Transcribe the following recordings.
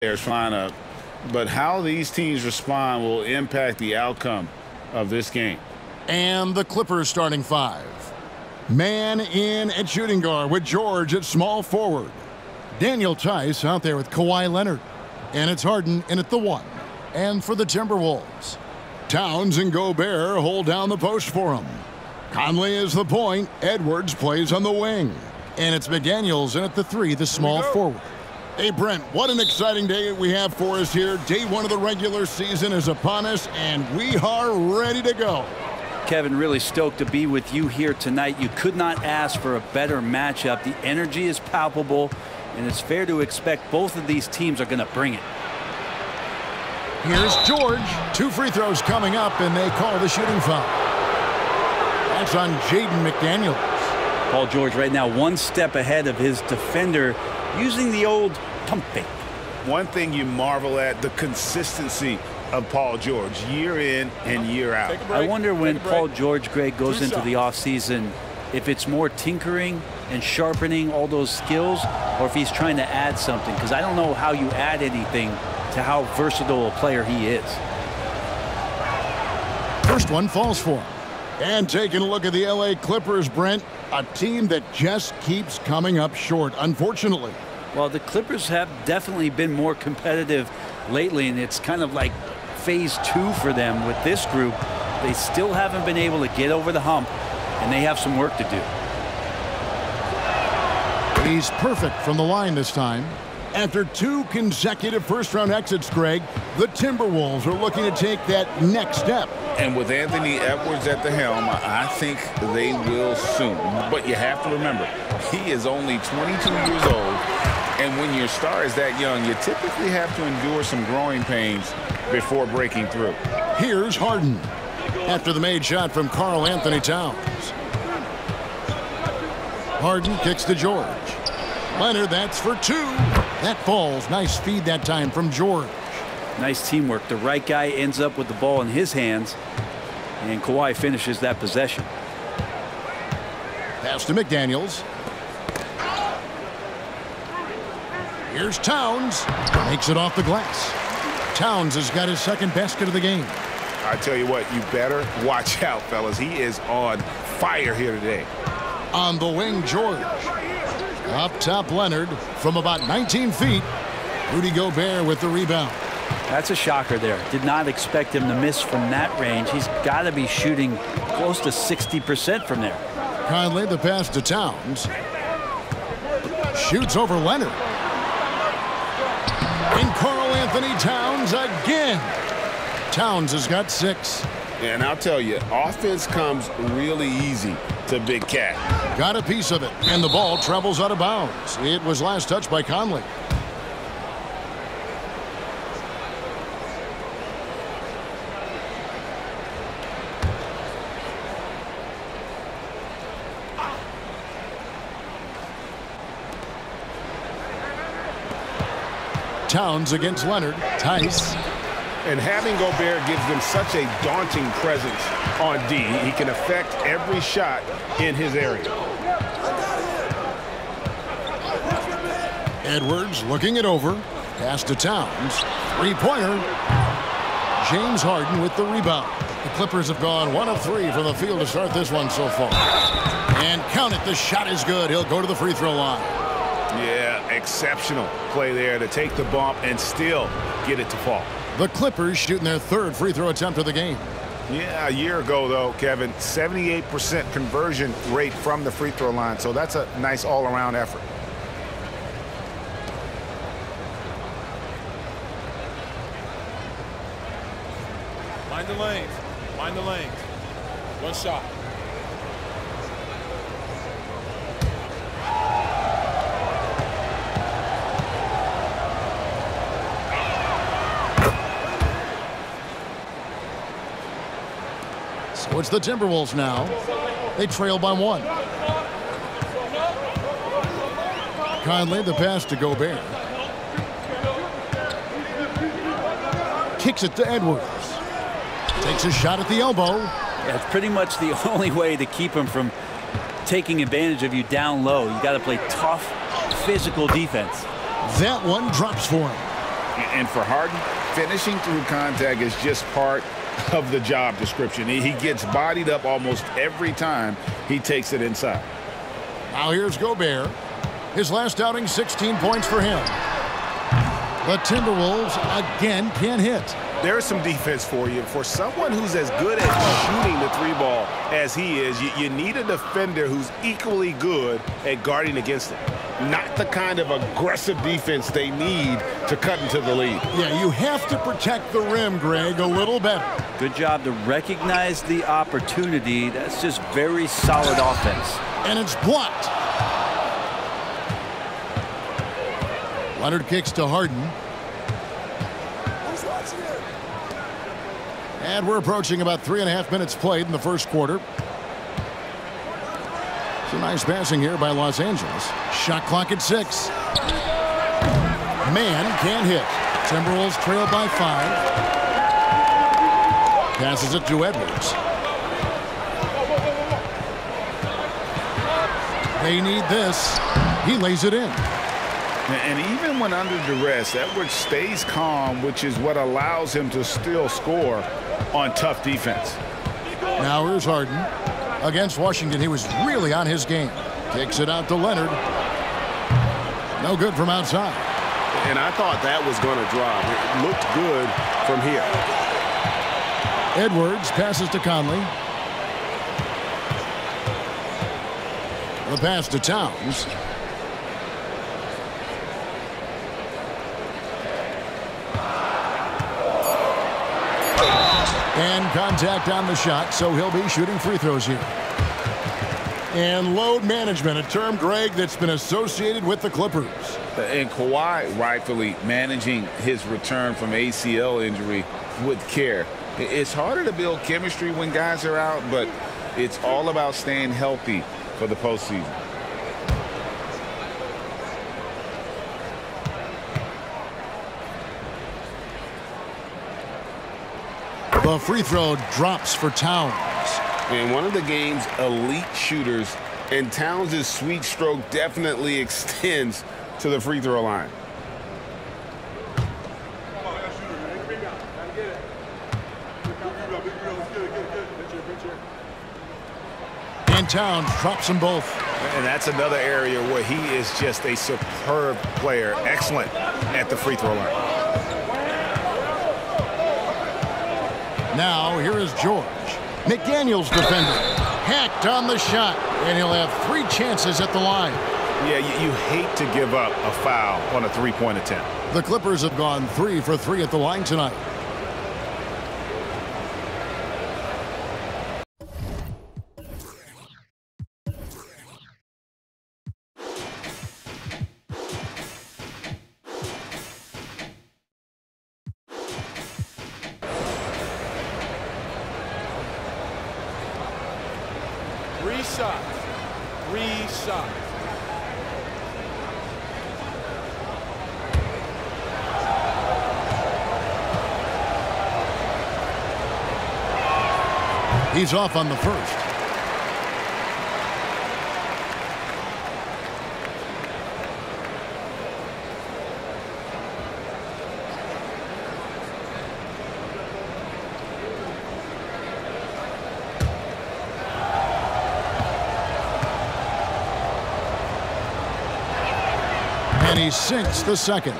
There's flying up. But how these teams respond will impact the outcome of this game. And the Clippers starting five. Man in at shooting guard with George at small forward. Daniel Tice out there with Kawhi Leonard. And it's Harden in at the one. And for the Timberwolves, Towns and Gobert hold down the post for him. Conley is the point. Edwards plays on the wing. And it's McDaniels in at the three, the small forward. Hey, Brent, what an exciting day we have for us here. Day one of the regular season is upon us, and we are ready to go. Kevin, really stoked to be with you here tonight. You could not ask for a better matchup. The energy is palpable, and it's fair to expect both of these teams are going to bring it. Here's George. 2 free throws coming up, and they call the shooting foul. That's on Jaden McDaniels. Paul George right now 1 step ahead of his defender, using the old pump fake. One thing you marvel at, the consistency of Paul George year in and year out. I wonder when Paul George, Greg, goes into the offseason, if it's more tinkering and sharpening all those skills, or if he's trying to add something, because I don't know how you add anything to how versatile a player he is. First one falls for him. And taking a look at the LA Clippers, Brent, a team that just keeps coming up short, unfortunately. Well, the Clippers have definitely been more competitive lately, and it's kind of like phase 2 for them with this group. They still haven't been able to get over the hump, and they have some work to do. He's perfect from the line this time. After 2 consecutive first-round exits, Greg, the Timberwolves are looking to take that next step. And with Anthony Edwards at the helm, I think they will soon. But you have to remember, he is only 22 years old. And when your star is that young, you typically have to endure some growing pains before breaking through. Here's Harden after the made shot from Karl Anthony Towns. Harden kicks to George. Leonard, that's for 2. That falls. Nice feed that time from George. Nice teamwork. The right guy ends up with the ball in his hands, and Kawhi finishes that possession. Pass to McDaniels. Here's Towns. Makes it off the glass. Towns has got his second basket of the game. I tell you what, you better watch out, fellas. He is on fire here today. On the wing, George. Up top, Leonard from about 19 feet. Rudy Gobert with the rebound. That's a shocker there. Did not expect him to miss from that range. He's got to be shooting close to 60% from there. Conley, the pass to Towns. Shoots over Leonard. And Karl Anthony Towns again. Towns has got 6. And I'll tell you, offense comes really easy to Big Cat. Got a piece of it, and the ball travels out of bounds. It was last touched by Conley. Towns against Leonard. Tice. And having Gobert gives them such a daunting presence on D. He can affect every shot in his area. Edwards looking it over. Pass to Towns. 3-pointer. James Harden with the rebound. The Clippers have gone 1 of 3 from the field to start this one so far. And count it, the shot is good. He'll go to the free throw line. Yeah, exceptional play there to take the bump and still get it to fall. The Clippers shooting their 3rd free throw attempt of the game. Yeah, a year ago, though, Kevin, 78% conversion rate from the free throw line. So that's a nice all-around effort. Mind the lanes. Mind the lanes. One shot. So it's the Timberwolves now. They trail by 1. Conley, the pass to Gobert. Kicks it to Edwards. Takes a shot at the elbow. Yeah, it's pretty much the only way to keep him from taking advantage of you down low. You got to play tough, physical defense. That one drops for him. And for Harden, finishing through contact is just part of the job description. He gets bodied up almost every time he takes it inside. Now here's Gobert. His last outing, 16 points for him. The Timberwolves again can't hit. There's some defense for you. For someone who's as good at shooting the three ball as he is, you need a defender who's equally good at guarding against it. Not the kind of aggressive defense they need to cut into the lead. Yeah, you have to protect the rim, Greg, a little better. Good job to recognize the opportunity. That's just very solid offense. And it's blocked. Leonard kicks to Harden. And we're approaching about 3.5 minutes played in the first quarter. Some nice passing here by Los Angeles. Shot clock at 6. Man can't hit. Timberwolves trail by 5. Passes it to Edwards. They need this. He lays it in. And even when under duress, Edwards stays calm, which is what allows him to still score on tough defense. Now here's Harden. Against Washington, he was really on his game. Kicks it out to Leonard. No good from outside. And I thought that was going to drop. It looked good from here. Edwards passes to Conley. The pass to Towns. And contact on the shot, so he'll be shooting free throws here. And load management, a term, Greg, that's been associated with the Clippers. And Kawhi rightfully managing his return from ACL injury with care. It's harder to build chemistry when guys are out, but it's all about staying healthy for the postseason. The free throw drops for Towns. And one of the game's elite shooters, and Towns' sweet stroke definitely extends to the free throw line. And Towns drops them both. And that's another area where he is just a superb player. Excellent at the free throw line. Now, here is George. McDaniels defending. Hacked on the shot. And he'll have 3 chances at the line. Yeah, you hate to give up a foul on a three-point attempt. The Clippers have gone 3 for 3 at the line tonight. Three shots. He's off on the first. And he sinks the second.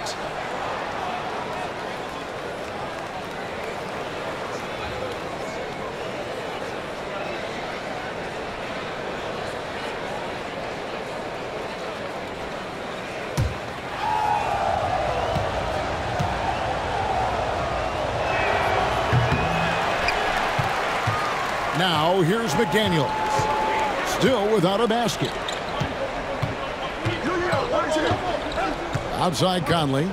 Now here's McDaniels. Still without a basket. Outside Conley.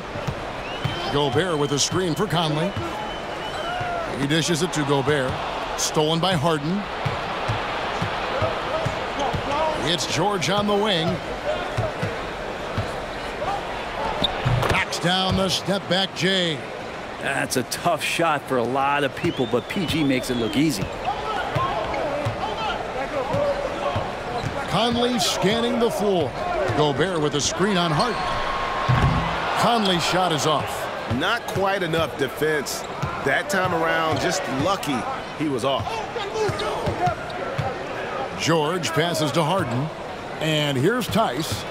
Gobert with a screen for Conley. He dishes it to Gobert. Stolen by Harden. It's George on the wing. Knocks down the step back Jay. That's a tough shot for a lot of people, but PG makes it look easy. Conley scanning the floor. Gobert with a screen on Harden. Conley's shot is off. Not quite enough defense that time around. Just lucky he was off. George passes to Harden. And here's Tice.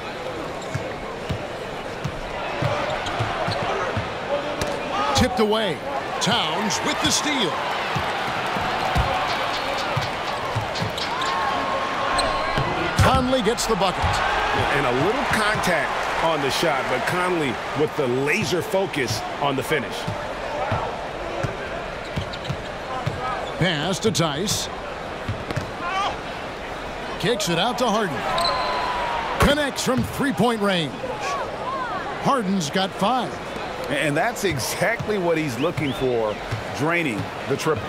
Tipped away. Towns with the steal. Conley gets the bucket. And a little contact on the shot, but Conley with the laser focus on the finish. Pass to Tice. Kicks it out to Harden. Connects from three-point range. Harden's got 5. And that's exactly what he's looking for, draining the triple.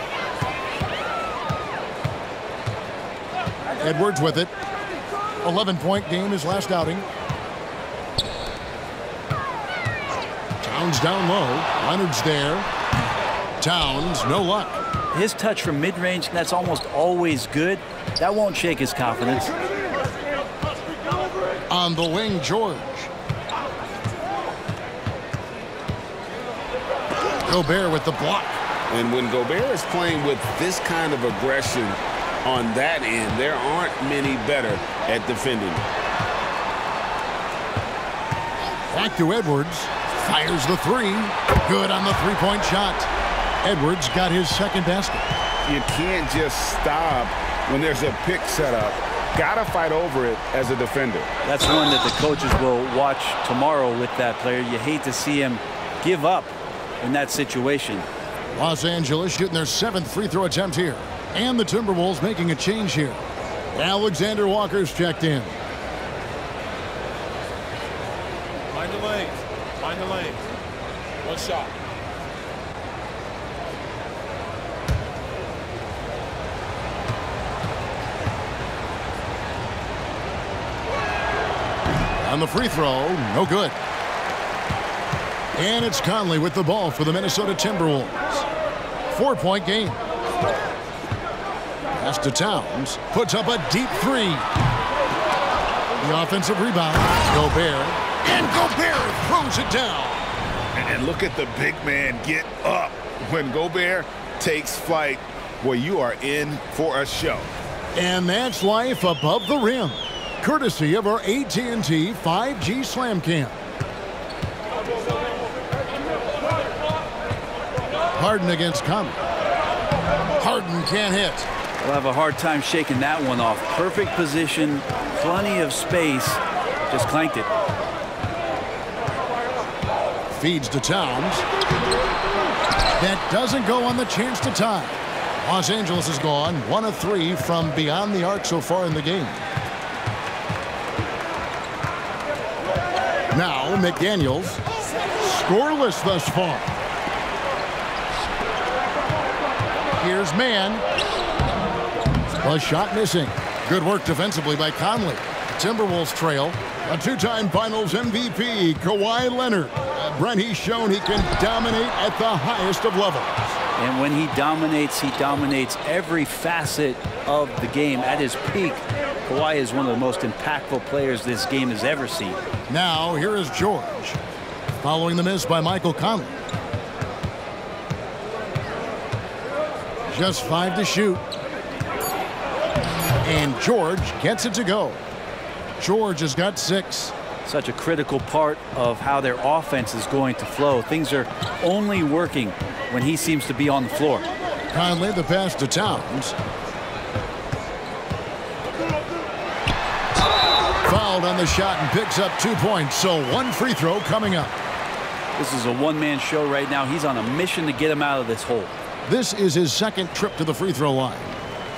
Edwards with it. 11-point game his last outing. Towns down low. Leonard's there. Towns, no luck. His touch from mid-range, that's almost always good. That won't shake his confidence. On the wing, George. Gobert with the block. And when Gobert is playing with this kind of aggression on that end, there aren't many better at defending. Back to Edwards. Fires the 3. Good on the three-point shot. Edwards got his second basket. You can't just stop when there's a pick set up. Gotta fight over it as a defender. That's one that the coaches will watch tomorrow with that player. You hate to see him give up in that situation. Los Angeles shooting their 7th free throw attempt here. And the Timberwolves making a change here. Alexander Walker's checked in. Find the lanes. Find the lanes. One shot. On the free throw, no good. And it's Conley with the ball for the Minnesota Timberwolves. 4-point game. Pass to Towns. Puts up a deep 3. The offensive rebound. Gobert. And Gobert throws it down. And look at the big man get up when Gobert takes flight. Well, you are in for a show. And that's life above the rim. Courtesy of our AT&T 5G Slam Cam. Harden against Conley. Harden can't hit. We'll have a hard time shaking that one off. Perfect position, plenty of space. Just clanked it. Feeds to Towns. That doesn't go on the chance to tie. Los Angeles has gone 1 of 3 from beyond the arc so far in the game. Now McDaniels, scoreless thus far. Here's Mann. A shot missing. Good work defensively by Conley. Timberwolves trail. A 2-time Finals MVP, Kawhi Leonard. Brent, he's shown he can dominate at the highest of levels. And when he dominates every facet of the game. At his peak, Kawhi is one of the most impactful players this game has ever seen. Now, here is George. Following the miss by Michael Conley. Just 5 to shoot. And George gets it to go. George has got 6. Such a critical part of how their offense is going to flow. Things are only working when he seems to be on the floor. Conley, the pass to Towns. Fouled on the shot and picks up 2 points. So 1 free throw coming up. This is a one-man show right now. He's on a mission to get him out of this hole. This is his 2nd trip to the free throw line.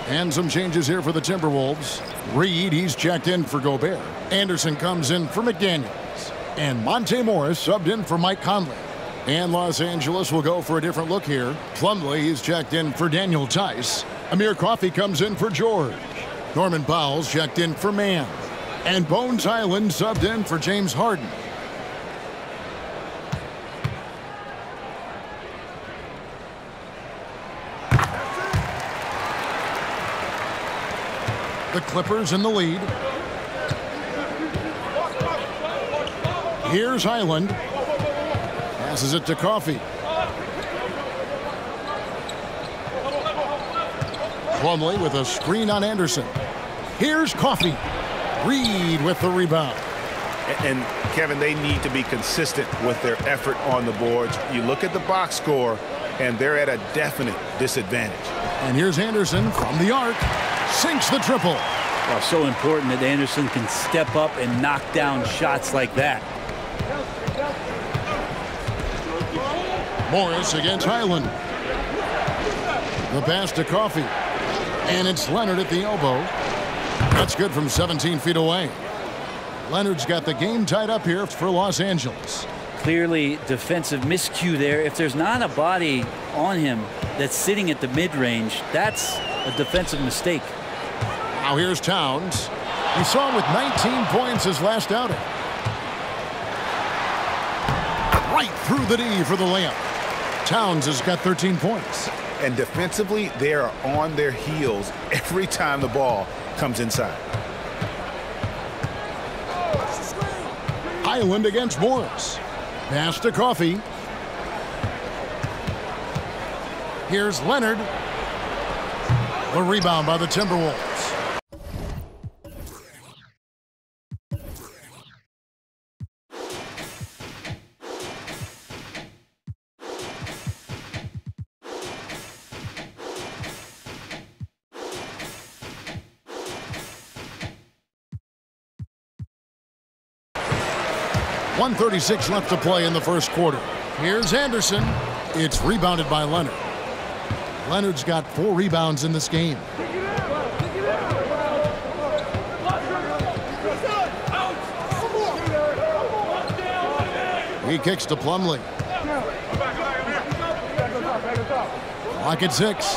And some changes here for the Timberwolves. Reed, he's checked in for Gobert. Anderson comes in for McDaniels. And Monte Morris subbed in for Mike Conley. And Los Angeles will go for a different look here. Plumlee, he's checked in for Daniel Tice. Amir Coffey comes in for George. Norman Powell's checked in for Mann. And Bones Highland subbed in for James Harden. The Clippers in the lead. Here's Highland. Passes it to Coffee. Plumlee with a screen on Anderson. Here's Coffee. Reed with the rebound. And Kevin, they need to be consistent with their effort on the boards. You look at the box score, and they're at a definite disadvantage. And here's Anderson from the arc. Sinks the triple. Well, so important that Anderson can step up and knock down shots like that. Morris against Highland. The pass to Coffee. And it's Leonard at the elbow. That's good from 17 feet away. Leonard's got the game tied up here for Los Angeles. Clearly defensive miscue there. If there's not a body on him that's sitting at the mid-range, that's a defensive mistake. Now here's Towns. We saw him with 19 points his last outing. Right through the D for the layup. Towns has got 13 points. And defensively, they are on their heels every time the ball comes inside. Highland against Morris. Pass to Coffee. Here's Leonard. The rebound by the Timberwolves. .136 left to play in the first quarter. Here's Anderson. It's rebounded by Leonard. Leonard's got 4 rebounds in this game. He kicks to Plumlee. Clock at 6.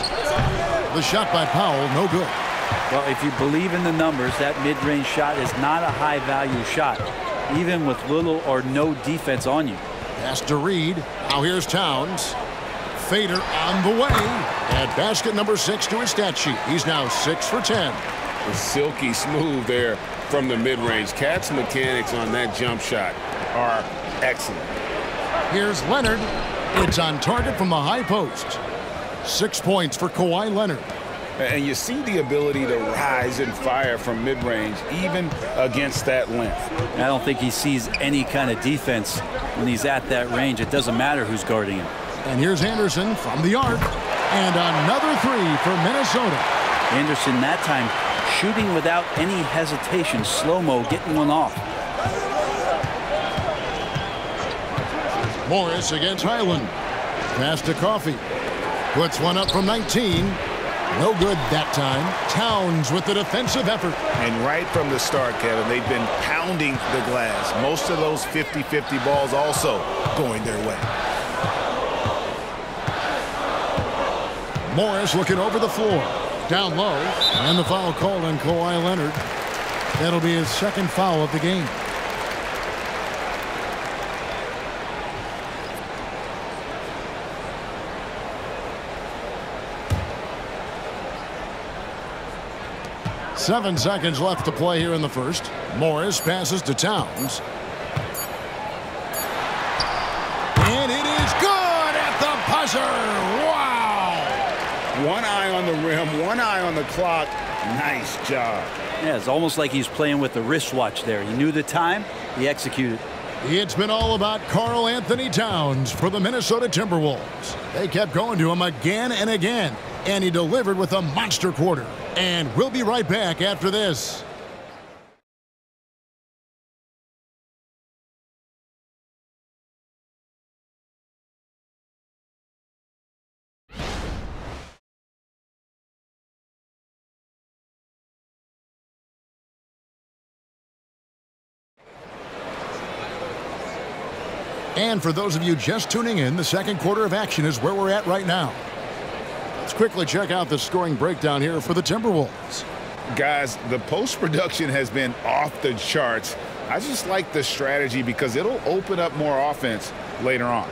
The shot by Powell, no good. Well, if you believe in the numbers, that mid-range shot is not a high-value shot, even with little or no defense on you. Pass to Reed. Now here's Towns. Fader on the way. Add basket number 6 to his stat sheet. He's now 6 for 10. Silky smooth there from the mid-range. Cat's mechanics on that jump shot are excellent. Here's Leonard. It's on target from the high post. 6 points for Kawhi Leonard. And you see the ability to rise and fire from mid-range, even against that length. I don't think he sees any kind of defense when he's at that range. It doesn't matter who's guarding him. And here's Anderson from the arc. And another 3 for Minnesota. Anderson that time shooting without any hesitation. Slow-mo getting one off. Morris against Highland. Pass to Coffee. Puts one up from 19. No good that time. Towns with the defensive effort. And right from the start, Kevin, they've been pounding the glass. Most of those 50-50 balls also going their way. Morris looking over the floor. Down low. And the foul called on Kawhi Leonard. That'll be his second foul of the game. Seven seconds left to play here in the first. Morris passes to Towns. And it is good at the buzzer. Wow! One eye on the rim, one eye on the clock. Nice job. Yeah, it's almost like he's playing with the wristwatch there. He knew the time, he executed. It's been all about Karl Anthony Towns for the Minnesota Timberwolves. They kept going to him again and again, and he delivered with a monster quarter. And we'll be right back after this. And for those of you just tuning in, the second quarter of action is where we're at right now. Let's quickly check out the scoring breakdown here for the Timberwolves. Guys, the post-production has been off the charts. I just like the strategy because it'll open up more offense later on.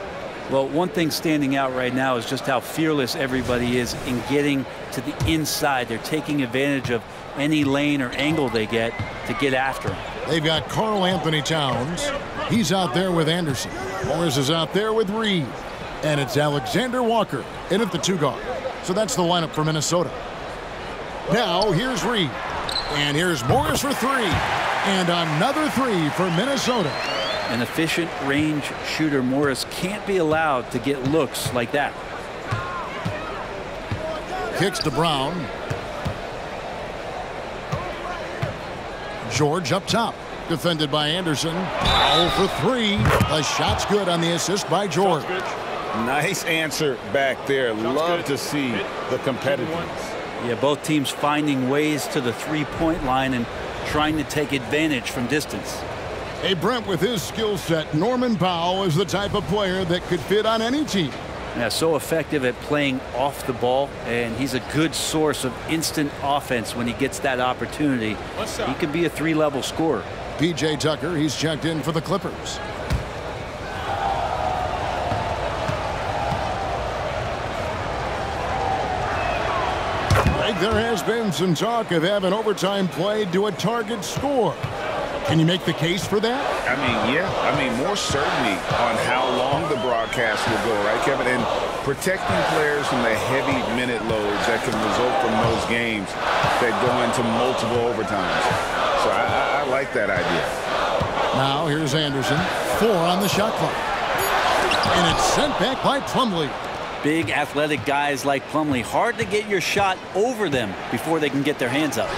Well, one thing standing out right now is just how fearless everybody is in getting to the inside. They're taking advantage of any lane or angle they get to get after him. They've got Karl Anthony Towns. He's out there with Anderson. Morris is out there with Reed. And it's Alexander Walker in at the 2 guard. So that's the lineup for Minnesota. Now here's Reed. And here's Morris for 3. And another 3 for Minnesota. An efficient range shooter, Morris, can't be allowed to get looks like that. Kicks to Brown. George up top. Defended by Anderson. Oh for 3. The shot's good on the assist by George. Nice answer back there. Love to see the competitiveness. Yeah, both teams finding ways to the three-point line and trying to take advantage from distance. Hey, Brent, with his skill set, Norman Powell is the type of player that could fit on any team. Yeah, so effective at playing off the ball, and he's a good source of instant offense when he gets that opportunity. He could be a 3-level scorer. P.J. Tucker, he's checked in for the Clippers. There has been some talk of having overtime played to a target score. Can you make the case for that? I mean, yeah. I mean, more certainty on how long the broadcast will go, right, Kevin? And protecting players from the heavy minute loads that can result from those games that go into multiple overtimes. So I like that idea. Now here's Anderson. 4 on the shot clock. And it's sent back by Plumlee. Big athletic guys like Plumlee, hard to get your shot over them before they can get their hands up.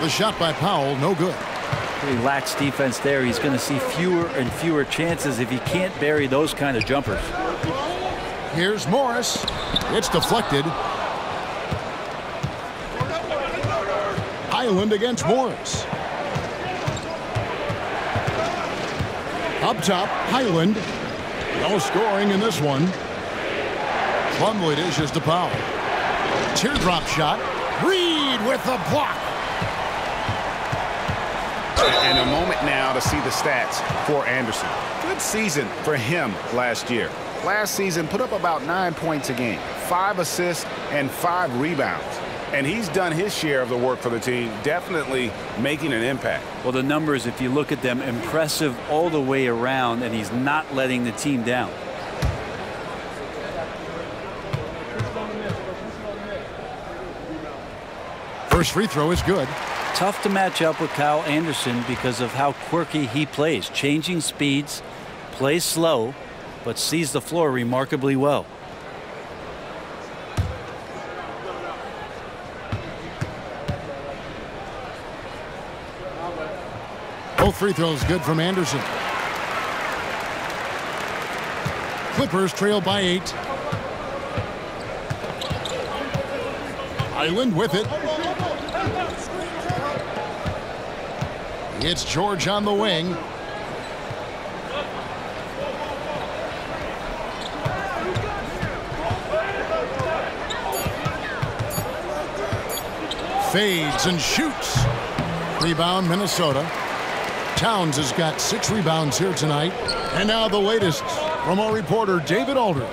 The shot by Powell, no good. Pretty lax defense there. He's going to see fewer and fewer chances if he can't bury those kind of jumpers. Here's Morris. It's deflected. Highland against Morris. Up top, Highland. No scoring in this one. Plumlee dishes to Powell. Teardrop shot. Reed with the block. And a moment now to see the stats for Anderson. Good season for him last year. Last season put up about 9 points a game, 5 assists and 5 rebounds. And he's done his share of the work for the team, definitely making an impact. Well, the numbers, if you look at them, impressive all the way around, and he's not letting the team down. First free throw is good. Tough to match up with Kyle Anderson because of how quirky he plays. Changing speeds, plays slow, but sees the floor remarkably well. Both free throws good from Anderson. Clippers trail by 8. Highland with it. It's George on the wing. Fades and shoots. Rebound, Minnesota. Towns has got 6 rebounds here tonight. And now the latest from our reporter, David Aldridge.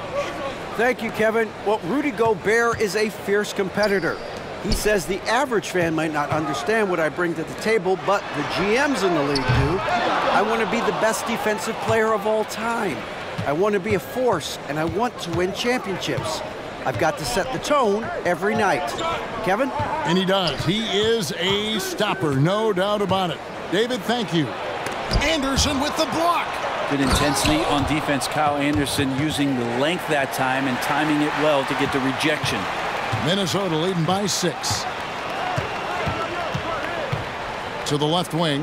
Thank you, Kevin. Well, Rudy Gobert is a fierce competitor. He says the average fan might not understand what I bring to the table, but the GMs in the league do. I want to be the best defensive player of all time. I want to be a force, and I want to win championships. I've got to set the tone every night. Kevin? And he does. He is a stopper, no doubt about it. David, thank you. Anderson with the block. Good intensity on defense. Kyle Anderson using the length that time and timing it well to get the rejection. Minnesota leading by 6. To the left wing.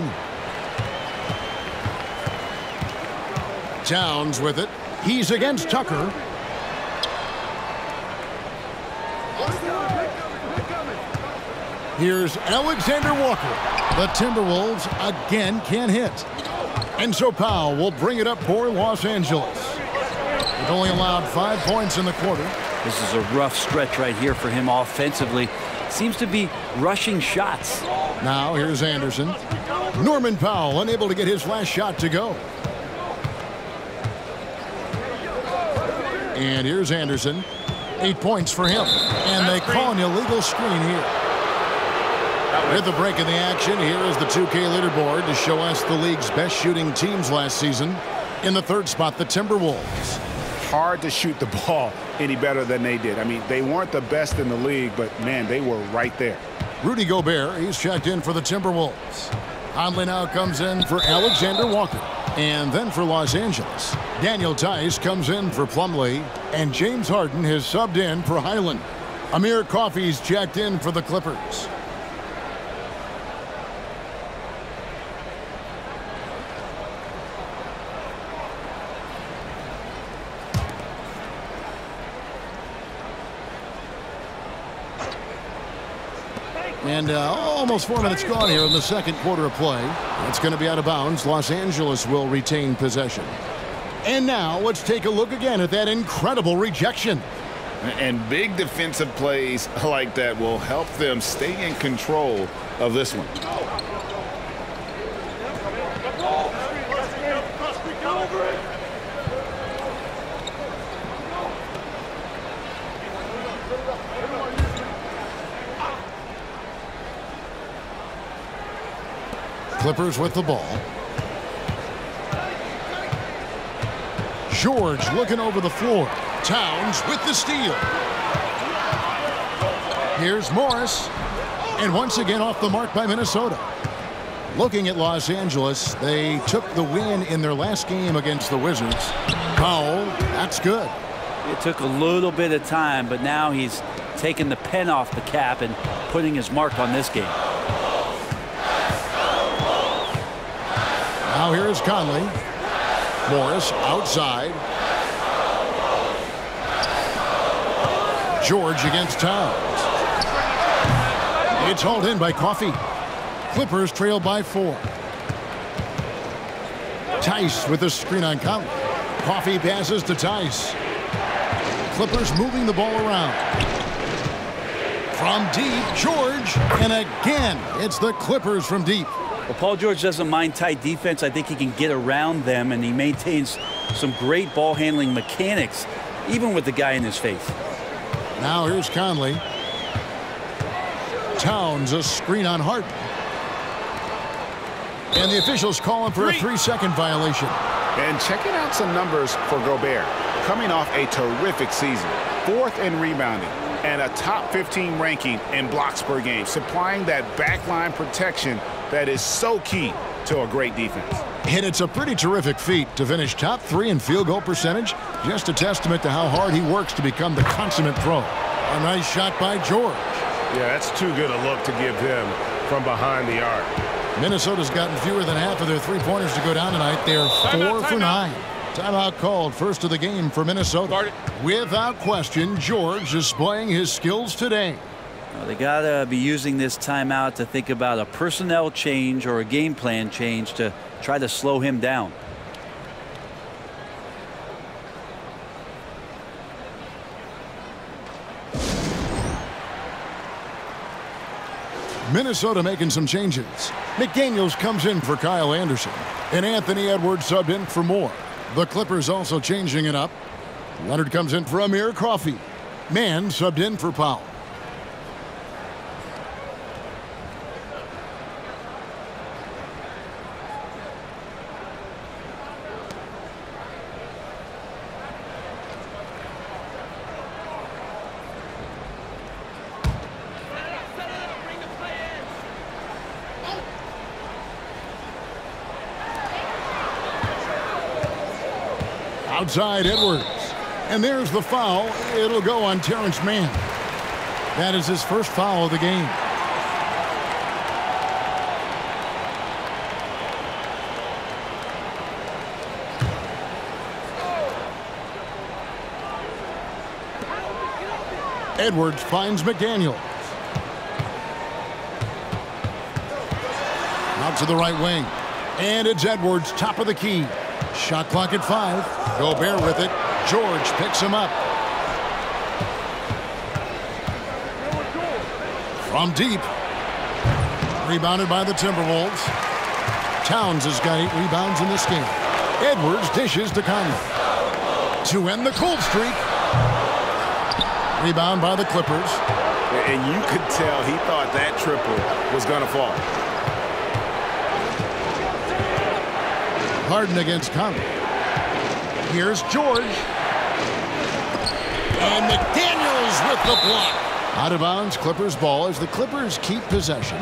Towns with it. He's against Tucker. Here's Alexander Walker. The Timberwolves again can't hit. And so Powell will bring it up for Los Angeles. They've only allowed 5 points in the quarter. This is a rough stretch right here for him offensively. Seems to be rushing shots. Now here's Anderson. Norman Powell unable to get his last shot to go. And here's Anderson. 8 points for him. And they call an illegal screen here. With the break in the action, here is the 2K leaderboard to show us the league's best shooting teams last season. In the third spot, the Timberwolves. Hard to shoot the ball any better than they did. I mean, they weren't the best in the league, but, man, they were right there. Rudy Gobert, he's checked in for the Timberwolves. Conley now comes in for Alexander Walker. And then for Los Angeles, Daniel Tice comes in for Plumlee. And James Harden has subbed in for Highland. Amir Coffey's checked in for the Clippers. And almost 4 minutes gone here in the second quarter of play. It's going to be out of bounds. Los Angeles will retain possession. And now let's take a look again at that incredible rejection. And big defensive plays like that will help them stay in control of this one. Clippers with the ball. George looking over the floor. Towns with the steal. Here's Morris. And once again off the mark by Minnesota. Looking at Los Angeles, they took the win in their last game against the Wizards. Powell, that's good. It took a little bit of time, but now he's taking the pen off the cap and putting his mark on this game. Now here is Conley. Morris outside. George against Towns. It's hauled in by Coffey. Clippers trail by 4. Tice with the screen on Conley. Coffey passes to Tice. Clippers moving the ball around. From deep, George. And again, it's the Clippers from deep. Well, Paul George doesn't mind tight defense. I think he can get around them, and he maintains some great ball handling mechanics, even with the guy in his face. Now here's Conley. Towns, a screen on Harden. And the officials calling for a 3-second violation. And checking out some numbers for Gobert. Coming off a terrific season. 4th in rebounding and a top 15 ranking in blocks per game. Supplying that backline protection that is so key to a great defense. And it's a pretty terrific feat to finish top 3 in field goal percentage. Just a testament to how hard he works to become the consummate pro. A nice shot by George. Yeah, that's too good a look to give him from behind the arc. Minnesota's gotten fewer than half of their three-pointers to go down tonight. They're 4 for 9. Timeout called, first of the game for Minnesota. Without question, George displaying his skills today. Well, they got to be using this timeout to think about a personnel change or a game plan change to try to slow him down. Minnesota making some changes. McDaniels comes in for Kyle Anderson. And Anthony Edwards subbed in for Moore. The Clippers also changing it up. Leonard comes in for Amir Coffey. Mann subbed in for Powell. Outside Edwards. And there's the foul. It'll go on Terrence Mann. That is his first foul of the game. Edwards finds McDaniels. Out to the right wing. And it's Edwards, top of the key. Shot clock at 5. Gobert with it. George picks him up. From deep. Rebounded by the Timberwolves. Towns has got 8 rebounds in this game. Edwards dishes to Conley. To end the cold streak. Rebound by the Clippers. And you could tell he thought that triple was going to fall. Harden against Conley. Here's George. And McDaniels with the block. Out of bounds, Clippers ball as the Clippers keep possession.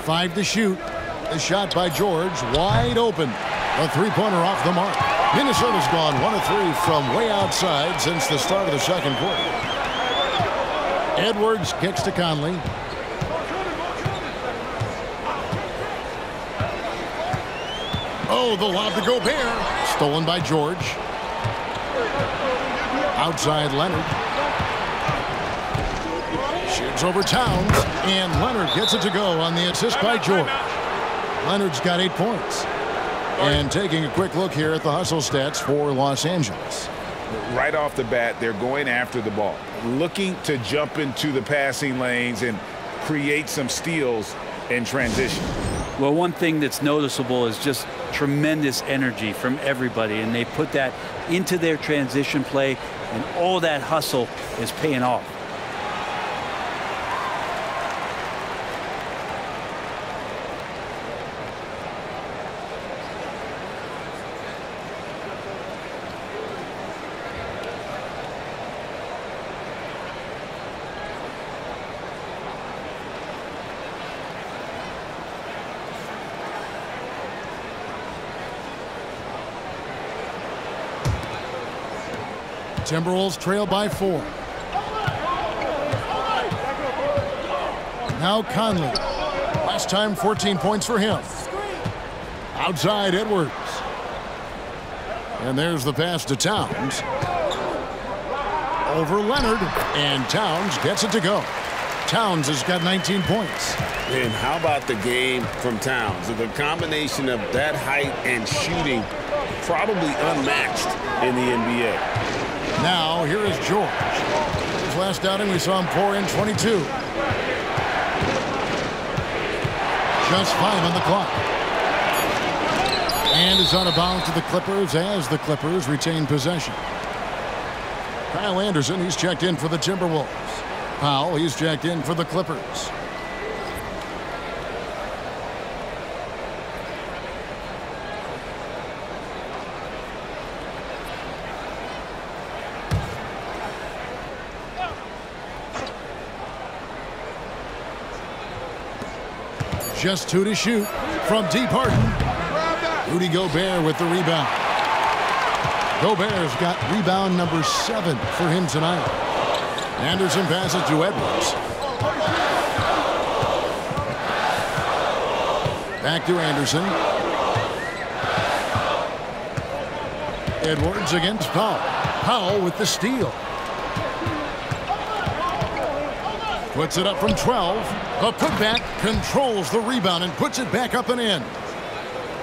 Five to shoot. The shot by George, wide open. A three-pointer off the mark. Minnesota's gone 1 of 3 from way outside since the start of the second quarter. Edwards kicks to Conley. Oh, the lob to Gobert. Stolen by George. Outside Leonard. Shoots over Towns, and Leonard gets it to go on the assist by George. Leonard's got 8 points. And taking a quick look here at the hustle stats for Los Angeles. Right off the bat, they're going after the ball, looking to jump into the passing lanes and create some steals in transition. Well, one thing that's noticeable is just tremendous energy from everybody, and they put that into their transition play, and all that hustle is paying off. Timberwolves trail by 4. Now Conley. Last time 14 points for him. Outside Edwards. And there's the pass to Towns. Over Leonard. And Towns gets it to go. Towns has got 19 points. And how about the game from Towns? The combination of that height and shooting probably unmatched in the NBA. Now, here is George. His last outing, we saw him pour in 22. Just 5 on the clock. And is out of bounds to the Clippers as the Clippers retain possession. Kyle Anderson, he's checked in for the Timberwolves. Powell, he's checked in for the Clippers. Just 2 to shoot from deep Harden. Rudy Gobert with the rebound. Gobert's got rebound number 7 for him tonight. Anderson passes to Edwards. Back to Anderson. Edwards against Powell. Powell with the steal. Puts it up from 12. The putback controls the rebound and puts it back up and in.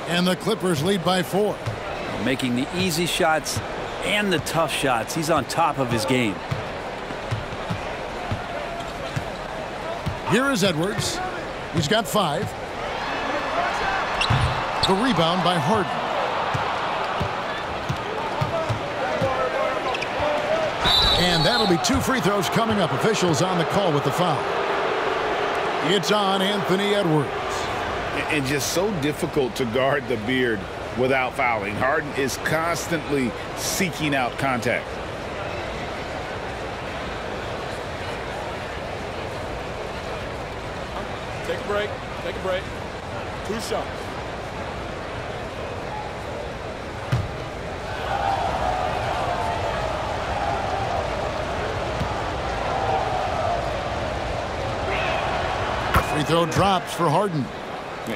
And the Clippers lead by 4. Making the easy shots and the tough shots. He's on top of his game. Here is Edwards. He's got 5. The rebound by Harden. And that'll be 2 free throws coming up. Officials on the call with the foul. It's on Anthony Edwards. And just so difficult to guard the beard without fouling. Harden is constantly seeking out contact. Take a break. Take a break. 2 shots. Free throw drops for Harden.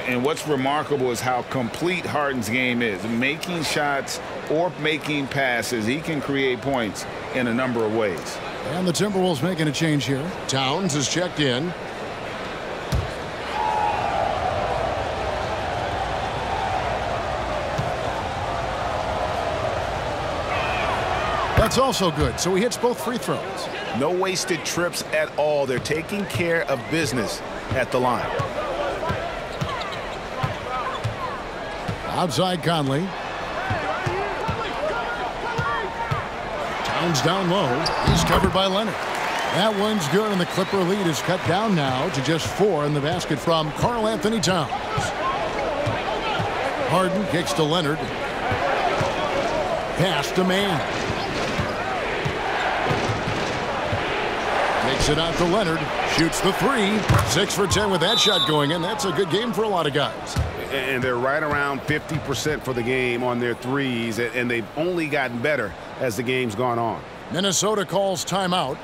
And what's remarkable is how complete Harden's game is. Making shots or making passes, he can create points in a number of ways. And the Timberwolves making a change here. Towns is checked in. That's also good, so he hits both free throws. No wasted trips at all. They're taking care of business at the line. Outside Conley. Towns down low. He's covered by Leonard. That one's good, and the Clipper lead is cut down now to just 4 in the basket from Karl Anthony Towns. Harden kicks to Leonard. Pass to Mann. Takes it out to Leonard. Shoots the 3. 6 for 10 with that shot going in. That's a good game for a lot of guys. And they're right around 50% for the game on their threes, and they've only gotten better as the game's gone on. Minnesota calls timeout.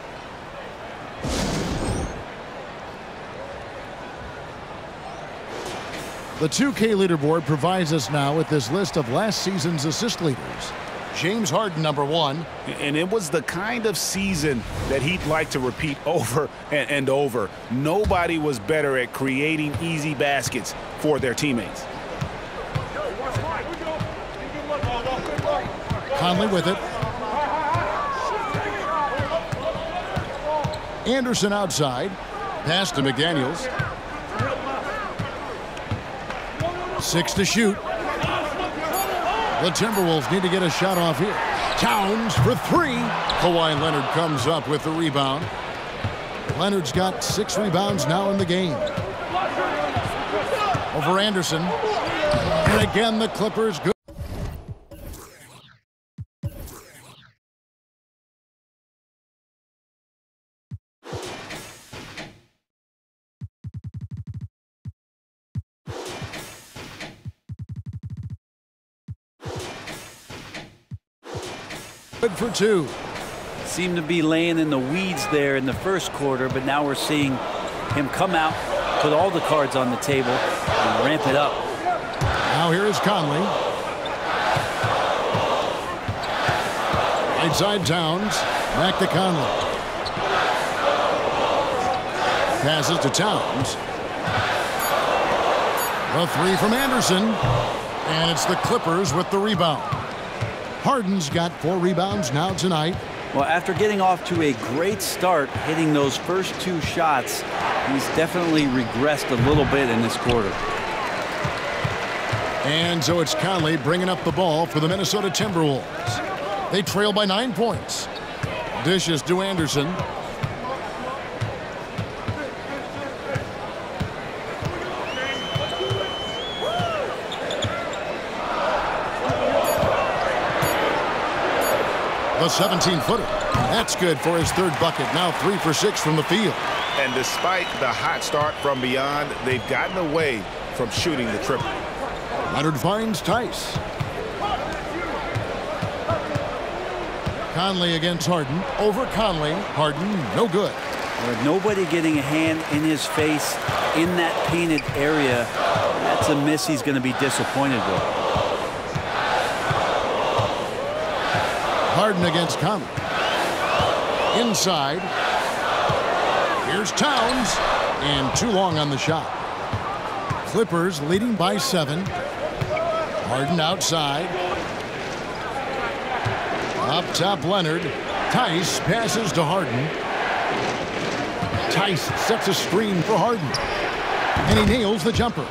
The 2K leaderboard provides us now with this list of last season's assist leaders. James Harden, number 1. And it was the kind of season that he'd like to repeat over and over. Nobody was better at creating easy baskets for their teammates. Conley with it. Anderson outside. Pass to McDaniels. 6 to shoot. The Timberwolves need to get a shot off here. Towns for 3. Kawhi Leonard comes up with the rebound. Leonard's got 6 rebounds now in the game. Over Anderson. And again, the Clippers good. Good for 2. Seemed to be laying in the weeds there in the first quarter, but now we're seeing him come out, put all the cards on the table, and ramp it up. Now here is Conley. Right side Towns. Back to Conley. Passes to Towns. The 3 from Anderson. And it's the Clippers with the rebound. Harden's got 4 rebounds now tonight. Well, after getting off to a great start, hitting those first 2 shots, he's definitely regressed a little bit in this quarter. And so it's Conley bringing up the ball for the Minnesota Timberwolves. They trail by 9 points. Dishes to Anderson. The 17-footer. That's good for his 3rd bucket. Now 3 for 6 from the field. And despite the hot start from beyond, they've gotten away from shooting the triple. Leonard finds Tice. Conley against Harden. Over Conley. Harden, no good. With nobody getting a hand in his face in that painted area, that's a miss he's going to be disappointed with. Harden against Conley. Inside. Here's Towns. And too long on the shot. Clippers leading by 7. Harden outside. Up top Leonard. Tice passes to Harden. Tice sets a screen for Harden. And he nails the jumper.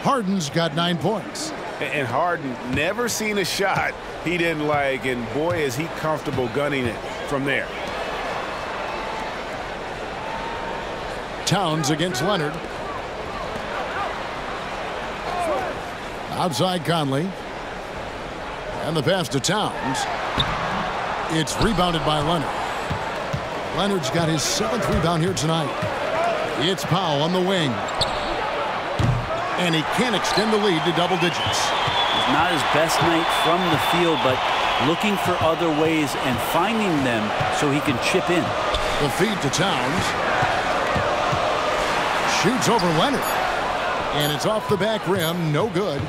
Harden's got 9 points. And Harden never seen a shot he didn't like, and boy is he comfortable gunning it from there. Towns against Leonard. Outside Conley. And the pass to Towns. It's rebounded by Leonard. Leonard's got his 7th rebound here tonight. It's Powell on the wing. And he can't extend the lead to double digits. It's not his best night from the field, but looking for other ways and finding them so he can chip in. The feed to Towns. Shoots over Leonard. And it's off the back rim. No good.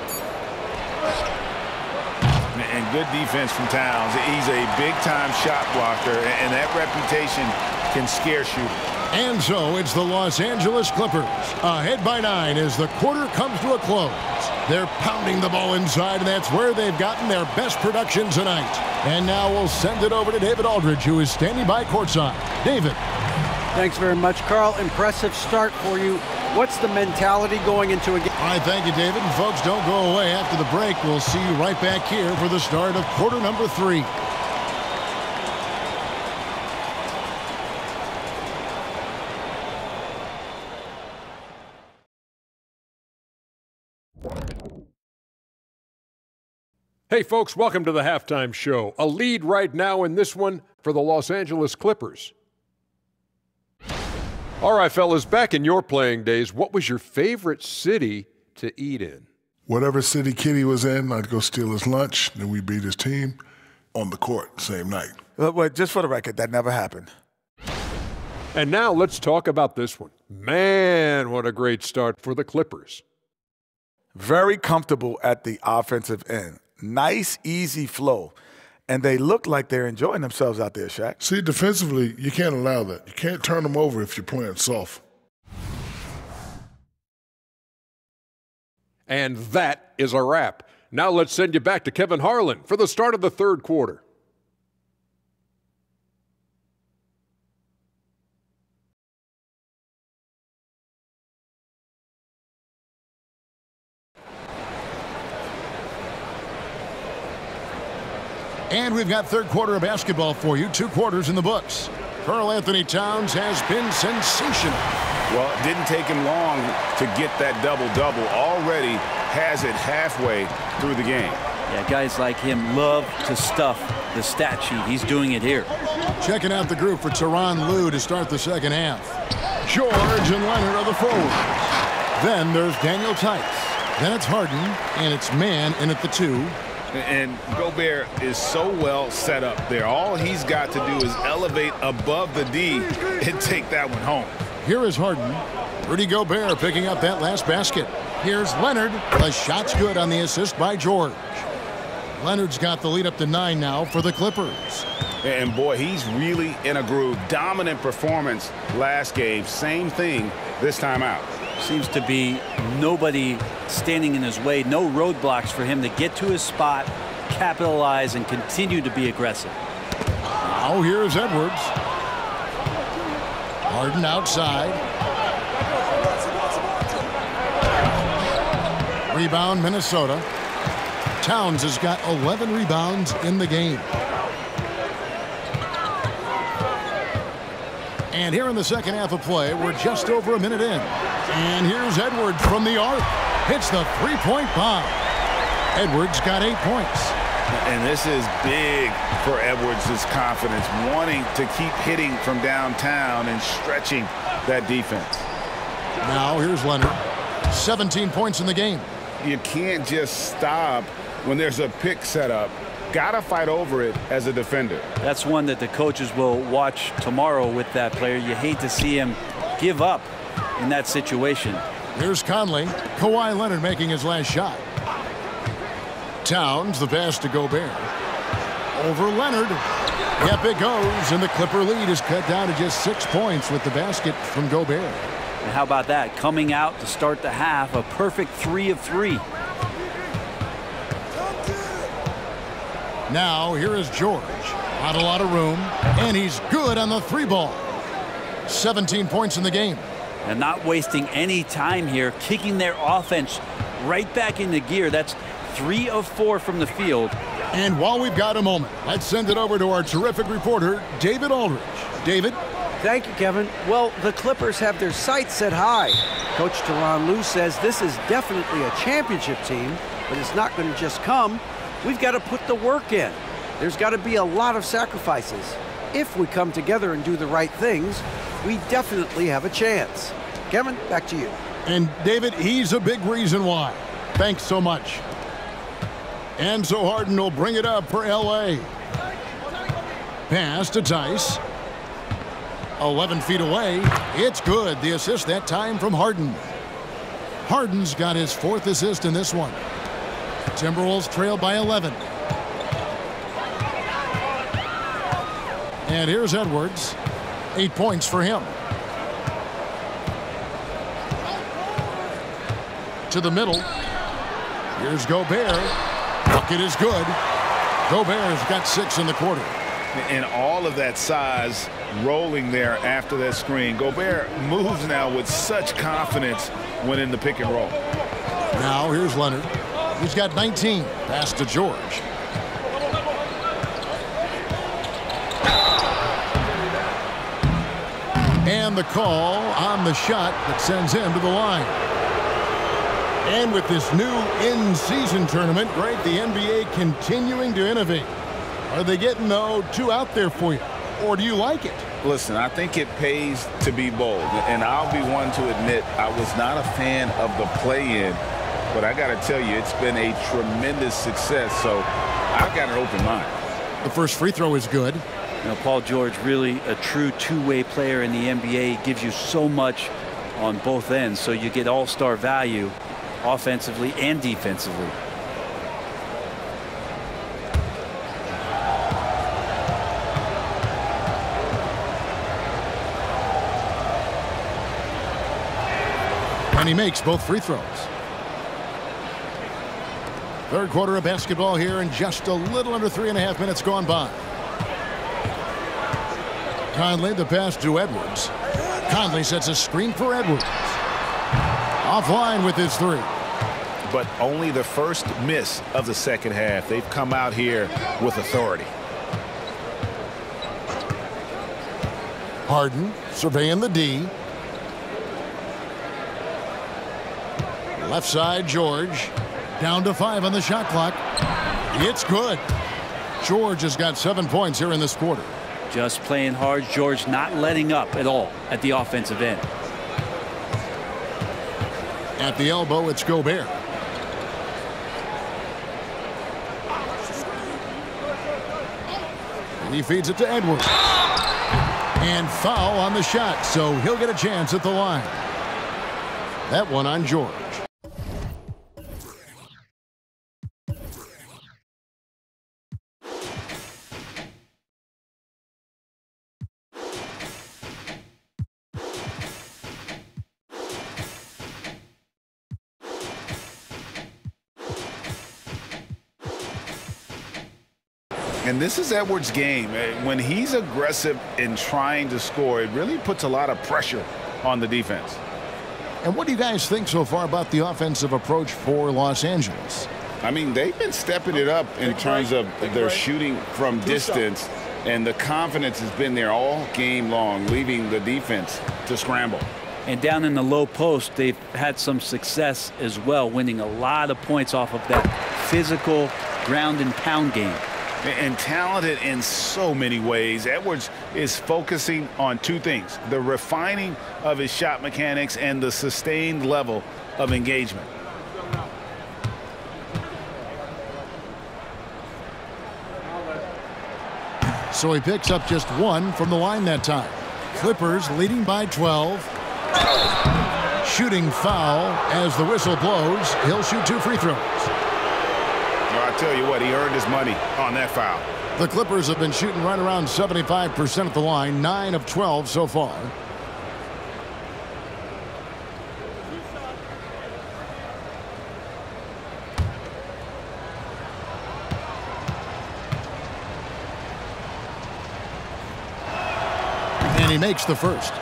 And good defense from Towns. He's a big-time shot blocker, and that reputation can scare shooters. And so it's the Los Angeles Clippers ahead by 9 as the quarter comes to a close. They're pounding the ball inside, and that's where they've gotten their best production tonight. And now we'll send it over to David Aldridge, who is standing by courtside. David. Thanks very much, Carl. Impressive start for you. What's the mentality going into a game? All right, thank you, David. And folks, don't go away. After the break, we'll see you right back here for the start of quarter number 3. Hey, folks, welcome to the halftime show. A lead right now in this one for the Los Angeles Clippers. All right, fellas, back in your playing days, what was your favorite city to eat in? Whatever city Kitty was in, I'd go steal his lunch, then we beat his team on the court same night. But just for the record, that never happened. And now let's talk about this one. Man, what a great start for the Clippers. Very comfortable at the offensive end. Nice, easy flow. And they look like they're enjoying themselves out there, Shaq. See, defensively, you can't allow that. You can't turn them over if you're playing soft. And that is a wrap. Now let's send you back to Kevin Harlan for the start of the third quarter. And we've got third quarter of basketball for you. 2 quarters in the books. Karl Anthony Towns has been sensational. Well, it didn't take him long to get that double-double. Already has it halfway through the game. Yeah, guys like him love to stuff the stat sheet. He's doing it here. Checking out the group for Tyronn Lue to start the second half. George and Leonard are the forwards. Then there's Daniel Tice. Then it's Harden, and it's Mann in at the 2. And Gobert is so well set up there. All he's got to do is elevate above the D and take that one home. Here is Harden. Rudy Gobert picking up that last basket. Here's Leonard. The shot's good on the assist by George. Leonard's got the lead up to 9 now for the Clippers. And boy, he's really in a groove. Dominant performance last game. Same thing this time out. Seems to be nobody standing in his way. No roadblocks for him to get to his spot, capitalize, and continue to be aggressive. Now here's Edwards. Harden outside. Rebound, Minnesota. Towns has got 11 rebounds in the game. And here in the second half of play, we're just over a minute in. And here's Edwards from the arc. Hits the three-point bomb. Edwards got 8 points. And this is big for Edwards' confidence, wanting to keep hitting from downtown and stretching that defense. Now here's Leonard. 17 points in the game. You can't just stop when there's a pick set up. Gotta fight over it as a defender. That's one that the coaches will watch tomorrow with that player. You hate to see him give up in that situation. Here's Conley. Kawhi Leonard making his last shot. Towns, the pass to Gobert. Over Leonard. Yep, it goes, and the Clipper lead is cut down to just 6 points with the basket from Gobert. And how about that? Coming out to start the half, a perfect 3 of 3. Now, here is George. Not a lot of room, and he's good on the 3-ball. 17 points in the game. And not wasting any time here, kicking their offense right back into gear. That's 3 of 4 from the field. And while we've got a moment, let's send it over to our terrific reporter, David Aldridge. David? Thank you, Kevin. Well, the Clippers have their sights set high. Coach Tyronn Lue says this is definitely a championship team, but it's not going to just come. We've got to put the work in. There's got to be a lot of sacrifices. If we come together and do the right things, we definitely have a chance. Kevin, back to you. And David, he's a big reason why. Thanks so much. And so Harden will bring it up for L.A. Pass to Tice. 11 feet away. It's good. The assist that time from Harden. Harden's got his 4th assist in this one. Timberwolves trail by 11. And here's Edwards. 8 points for him. To the middle. Here's Gobert. Bucket is good. Gobert's got 6 in the quarter. And all of that size rolling there after that screen. Gobert moves now with such confidence when in the pick and roll. Now here's Leonard. He's got 19. Pass to George. And the call on the shot that sends him to the line. And with this new in-season tournament, Greg, the NBA continuing to innovate. Are they getting, though, too out there for you? Or do you like it? Listen, I think it pays to be bold. And I'll be one to admit I was not a fan of the play-in. But I got to tell you, it's been a tremendous success. So I've got an open mind. The first free throw is good. You know, Paul George, really a true two-way player in the NBA, gives you so much on both ends. So you get all-star value offensively and defensively. And he makes both free throws. Third quarter of basketball here, and just a little under 3.5 minutes gone by. Conley, the pass to Edwards. Conley sets a screen for Edwards. Offline with his 3. But only the first miss of the second half. They've come out here with authority. Harden surveying the D. Left side, George. Down to 5 on the shot clock. It's good. George has got 7 points here in this quarter. Just playing hard. George not letting up at all at the offensive end. At the elbow, it's Gobert. And he feeds it to Edwards. And foul on the shot, so he'll get a chance at the line. That one on George. And this is Edwards' game. When he's aggressive in trying to score, it really puts a lot of pressure on the defense. And what do you guys think so far about the offensive approach for Los Angeles? I mean, they've been stepping it up in terms of their shooting from distance, and the confidence has been there all game long, leaving the defense to scramble. And down in the low post, they've had some success as well, winning a lot of points off of that physical ground and pound game. And talented in so many ways. Edwards is focusing on 2 things: the refining of his shot mechanics and the sustained level of engagement. So he picks up just 1 from the line that time. Clippers leading by 12. Shooting foul as the whistle blows. He'll shoot 2 free throws. I tell you what, he earned his money on that foul. The Clippers have been shooting right around 75% at the line, 9 of 12 so far. And he makes the first.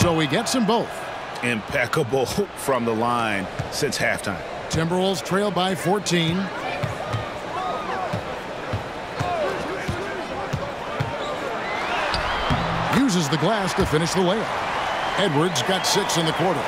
So he gets them both. Impeccable from the line since halftime. Timberwolves trail by 14. Uses the glass to finish the layup. Edwards got 6 in the quarter.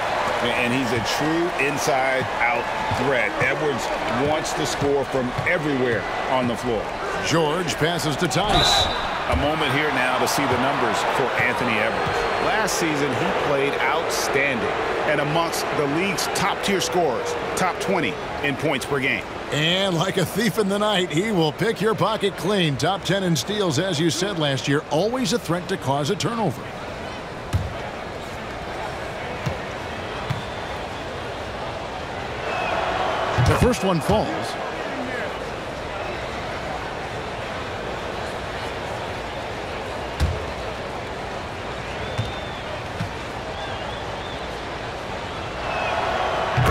And he's a true inside-out threat. Edwards wants to score from everywhere on the floor. George passes to Tice. A moment here now to see the numbers for Anthony Edwards. Last season, he played outstanding and amongst the league's top-tier scorers, top 20 in points per game. And like a thief in the night, he will pick your pocket clean. Top 10 in steals, as you said last year, always a threat to cause a turnover. first one falls.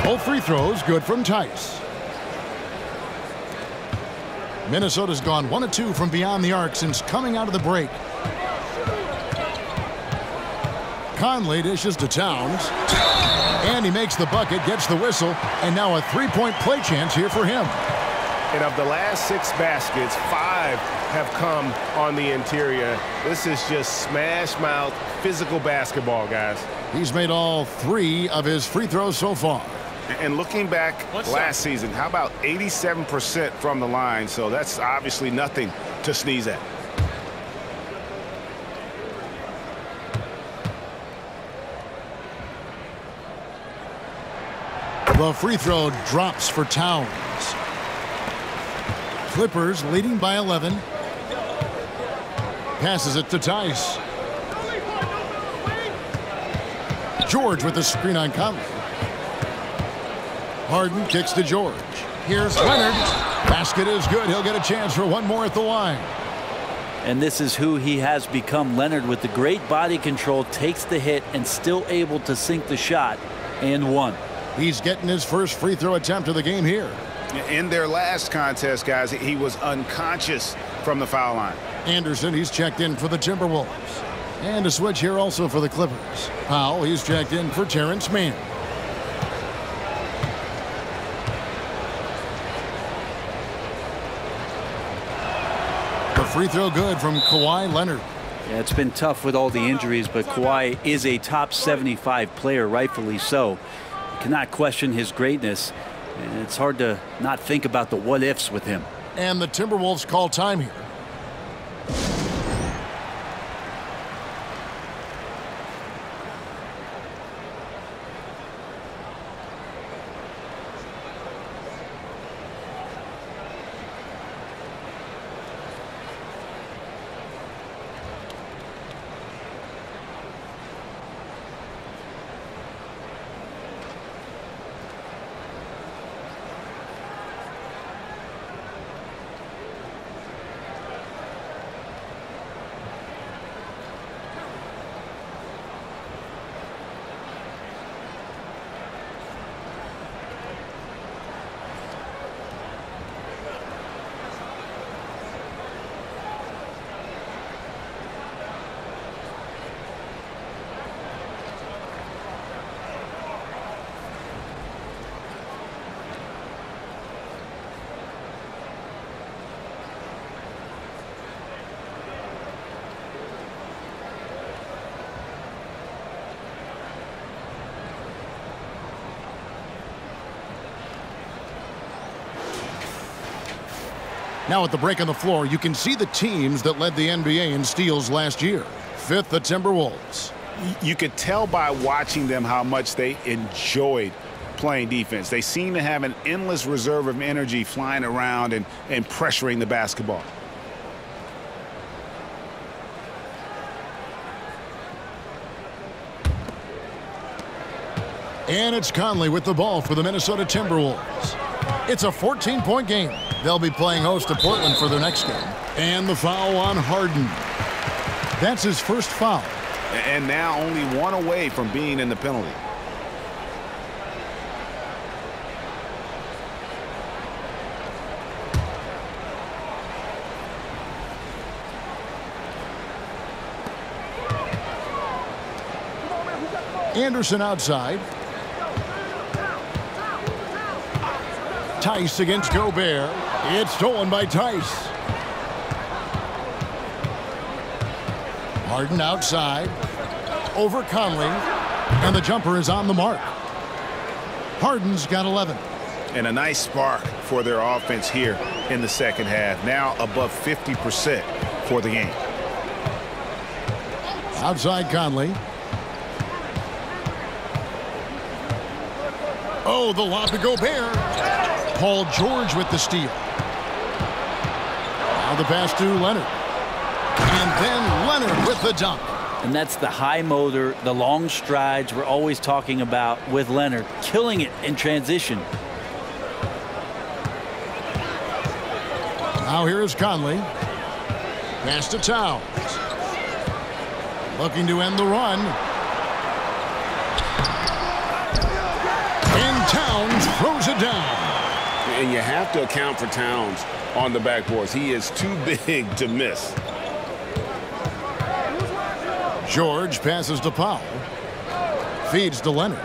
Both free throws good from Tice. Minnesota's gone 1 of 2 from beyond the arc since coming out of the break. Conley dishes to Towns. And he makes the bucket, gets the whistle, and now a three-point play chance here for him. And of the last 6 baskets, 5 have come on the interior. This is just smash-mouth, physical basketball, guys. He's made all 3 of his free throws so far. And looking back last season, how about 87% from the line? So that's obviously nothing to sneeze at. The free throw drops for Towns. Clippers leading by 11. Passes it to Tice. George with the screen on Conley. Harden kicks to George. Here's Leonard. Basket is good. He'll get a chance for one more at the line. And this is who he has become. Leonard with the great body control takes the hit and still able to sink the shot and one. He's getting his first free throw attempt of the game here. In their last contest, guys, he was unconscious from the foul line. Anderson, he's checked in for the Timberwolves. And a switch here also for the Clippers. Powell, he's checked in for Terrence Mann. The free throw good from Kawhi Leonard. Yeah, it's been tough with all the injuries, but Kawhi is a top 75 player, rightfully so. You cannot question his greatness, and it's hard to not think about the what-ifs with him. And the Timberwolves call time here. Now at the break on the floor, you can see the teams that led the NBA in steals last year. 5th, the Timberwolves. You could tell by watching them how much they enjoyed playing defense. They seem to have an endless reserve of energy flying around and pressuring the basketball. And it's Conley with the ball for the Minnesota Timberwolves. It's a 14-point game. They'll be playing host to Portland for their next game. And the foul on Harden. That's his first foul. And now only one away from being in the penalty. Anderson outside. Tice against Gobert. It's stolen by Tice. Harden outside. Over Conley. And the jumper is on the mark. Harden's got 11. And a nice spark for their offense here in the second half. Now above 50% for the game. Outside Conley. Oh, the lob to Gobert. Paul George with the steal. Now the pass to Leonard. And then Leonard with the dunk. And that's the high motor, the long strides we're always talking about with Leonard, killing it in transition. Now here is Conley. Pass to Towns. Looking to end the run. And Towns throws it down. And you have to account for Towns on the backboards. He is too big to miss. George passes to Powell. Feeds to Leonard.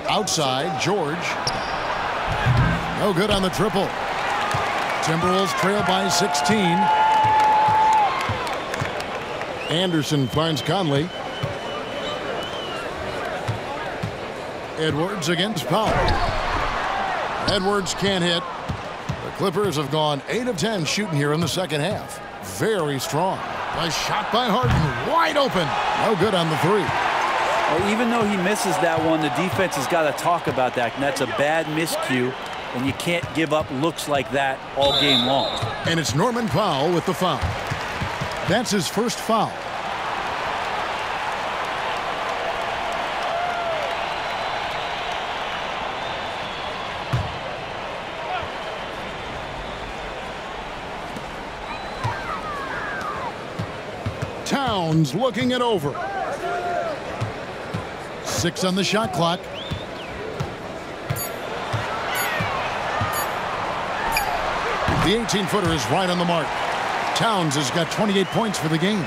Outside, George. No good on the triple. Timberwolves trail by 16. Anderson finds Conley. Edwards against Powell. Edwards can't hit. The Clippers have gone 8 of 10 shooting here in the second half. Very strong. A shot by Harden, wide open. No good on the three. Well, even though he misses that one, the defense has got to talk about that, and that's a bad miscue, and you can't give up looks like that all game long. And it's Norman Powell with the foul. That's his first foul. Towns looking it over. 6 on the shot clock. The 18-footer is right on the mark. Towns has got 28 points for the game.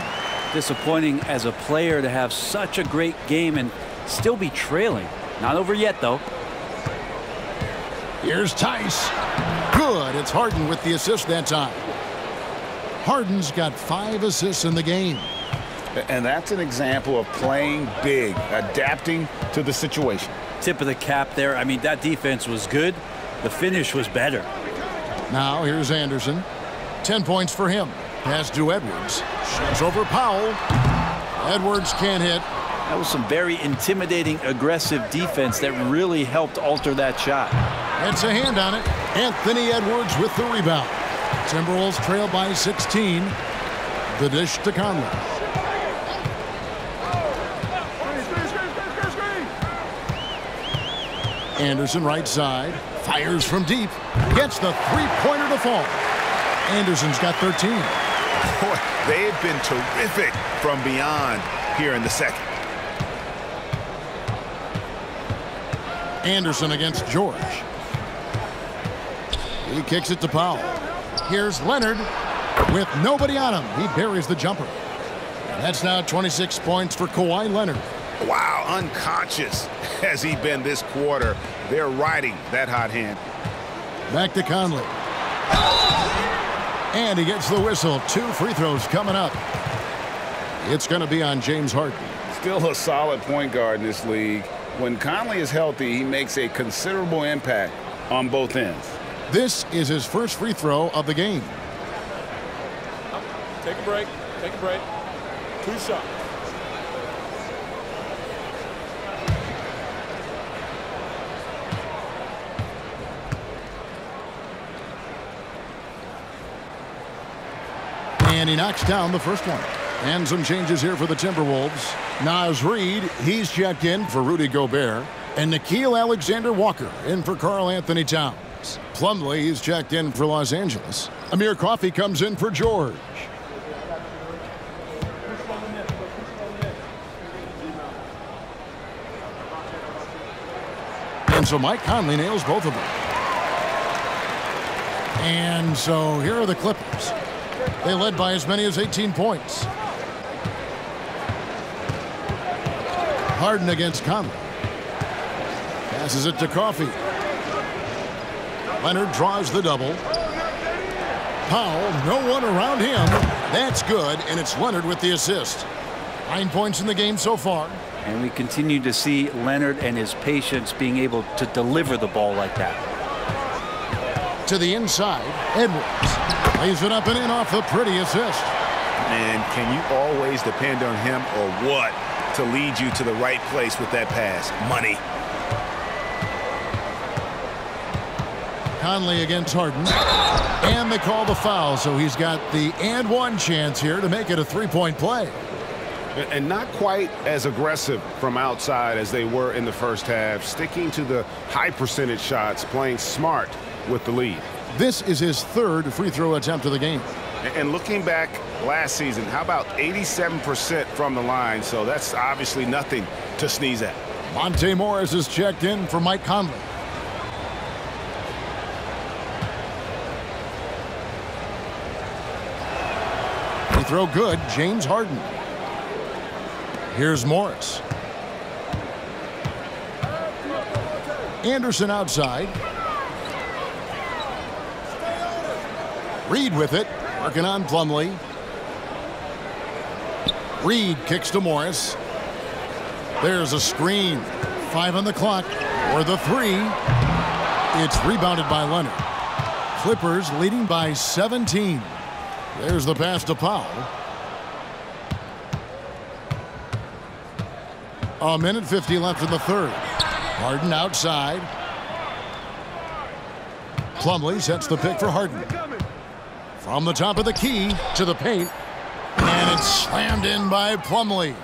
Disappointing as a player to have such a great game and still be trailing. Not over yet, though. Here's Tice. Good. It's Harden with the assist that time. Harden's got 5 assists in the game. And that's an example of playing big, adapting to the situation. Tip of the cap there. I mean, that defense was good. The finish was better. Now here's Anderson. 10 points for him. Pass to Edwards. Shoots over Powell. Edwards can't hit. That was some very intimidating, aggressive defense that really helped alter that shot. It's a hand on it. Anthony Edwards with the rebound. Timberwolves trail by 16. The dish to Conley. Anderson right side. Fires from deep. Gets the three-pointer to fall. Anderson's got 13. Boy, they have been terrific from beyond here in the second. Anderson against George. He kicks it to Powell. Here's Leonard with nobody on him. He buries the jumper. And that's now 26 points for Kawhi Leonard. Wow, unconscious has he been this quarter. They're riding that hot hand. Back to Conley. And he gets the whistle. 2 free throws coming up. It's going to be on James Harden. Still a solid point guard in this league. When Conley is healthy, he makes a considerable impact on both ends. This is his first free throw of the game. Take a break. Take a break. 2 shots. And he knocks down the first one. And some changes here for the Timberwolves. Naz Reid, he's checked in for Rudy Gobert. And Nickeil Alexander-Walker in for Karl Anthony Towns. Plumlee, he's checked in for Los Angeles. Amir Coffey comes in for George. And so Mike Conley nails both of them. And so here are the Clippers. They led by as many as 18 points. Harden against Conley. Passes it to Coffey. Leonard draws the double. Powell, no one around him. That's good, and it's Leonard with the assist. 9 points in the game so far. And we continue to see Leonard and his patience being able to deliver the ball like that. To the inside, Edwards lays it up and in off the pretty assist. And can you always depend on him or what to lead you to the right place with that pass? Money. Conley against Harden. And they call the foul, so he's got the and one chance here to make it a three-point play. And not quite as aggressive from outside as they were in the first half, sticking to the high percentage shots, playing smart with the lead. This is his third free throw attempt of the game. And looking back last season, how about 87% from the line? So that's obviously nothing to sneeze at. Monte Morris is checked in for Mike Conley. Free throw good, James Harden. Here's Morris. Anderson outside. Reed with it, working on Plumlee. Reed kicks to Morris. There's a screen. 5 on the clock. Or the 3. It's rebounded by Leonard. Clippers leading by 17. There's the pass to Powell. A minute 50 left in the third. Harden outside. Plumlee sets the pick for Harden. From the top of the key to the paint. And it's slammed in by Plumlee.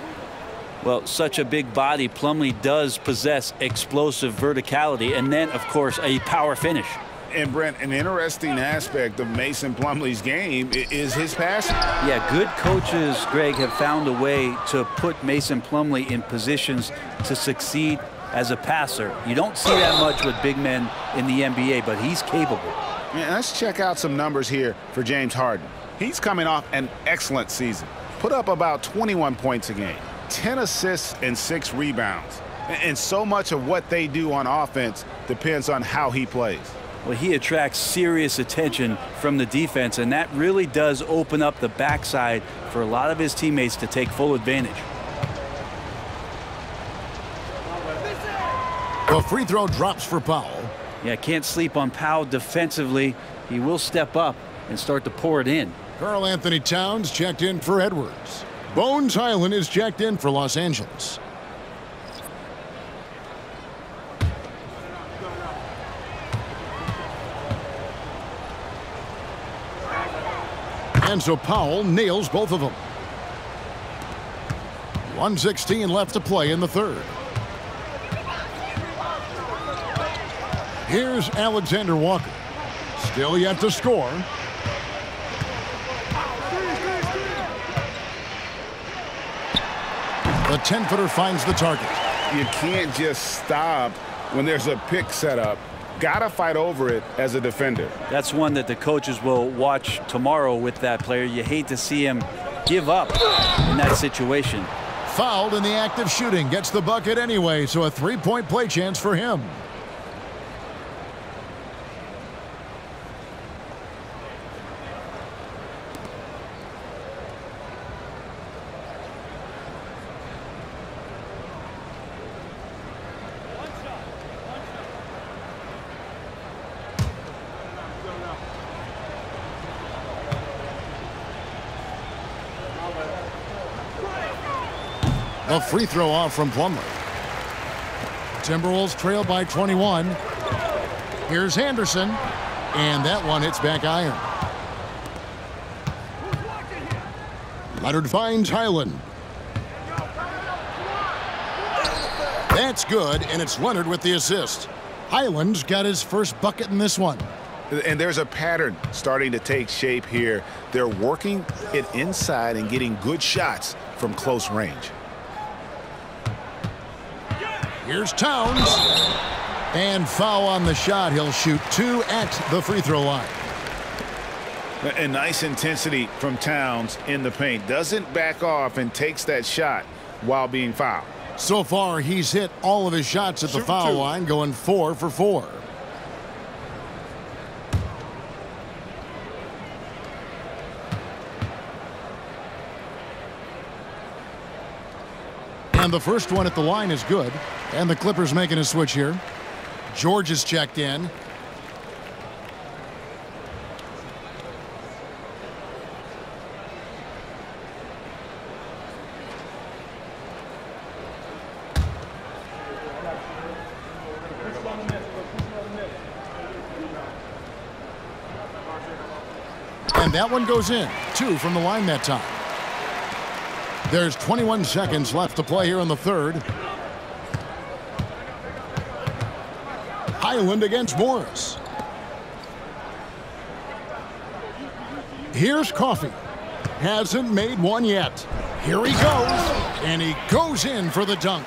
Well, such a big body, Plumlee does possess explosive verticality and then, of course, a power finish. And, Brent, an interesting aspect of Mason Plumlee's game is his passing. Yeah, good coaches, Greg, have found a way to put Mason Plumlee in positions to succeed as a passer. You don't see that much with big men in the NBA, but he's capable. Yeah, let's check out some numbers here for James Harden. He's coming off an excellent season. Put up about 21 points a game, 10 assists and 6 rebounds. And so much of what they do on offense depends on how he plays. Well, he attracts serious attention from the defense, and that really does open up the backside for a lot of his teammates to take full advantage. The free throw drops for Powell. Yeah, can't sleep on Powell defensively. He will step up and start to pour it in. Karl Anthony Towns checked in for Edwards. Bones Hyland is checked in for Los Angeles. And so Powell nails both of them. 1:16 left to play in the third. Here's Alexander Walker. Still yet to score. The 10-footer finds the target. You can't just stop when there's a pick set up. Gotta fight over it as a defender. That's one that the coaches will watch tomorrow with that player. You hate to see him give up in that situation. Fouled in the act of shooting. Gets the bucket anyway, so a three-point play chance for him. A free throw off from Plumlee. Timberwolves trail by 21. Here's Anderson. And that one hits back iron. Leonard finds Hyland. That's good, and it's Leonard with the assist. Hyland's got his first bucket in this one. And there's a pattern starting to take shape here. They're working it inside and getting good shots from close range. Here's Towns. And foul on the shot. He'll shoot 2 at the free throw line. A nice intensity from Towns in the paint. Doesn't back off and takes that shot while being fouled. So far, he's hit all of his shots at the foul line, going 4 for 4. And the first one at the line is good. And the Clippers making a switch here. George is checked in. And that one goes in. 2 from the line that time. There's 21 seconds left to play here in the third. Hyland against Morris. Here's Coffee. Hasn't made one yet. Here he goes, and he goes in for the dunk.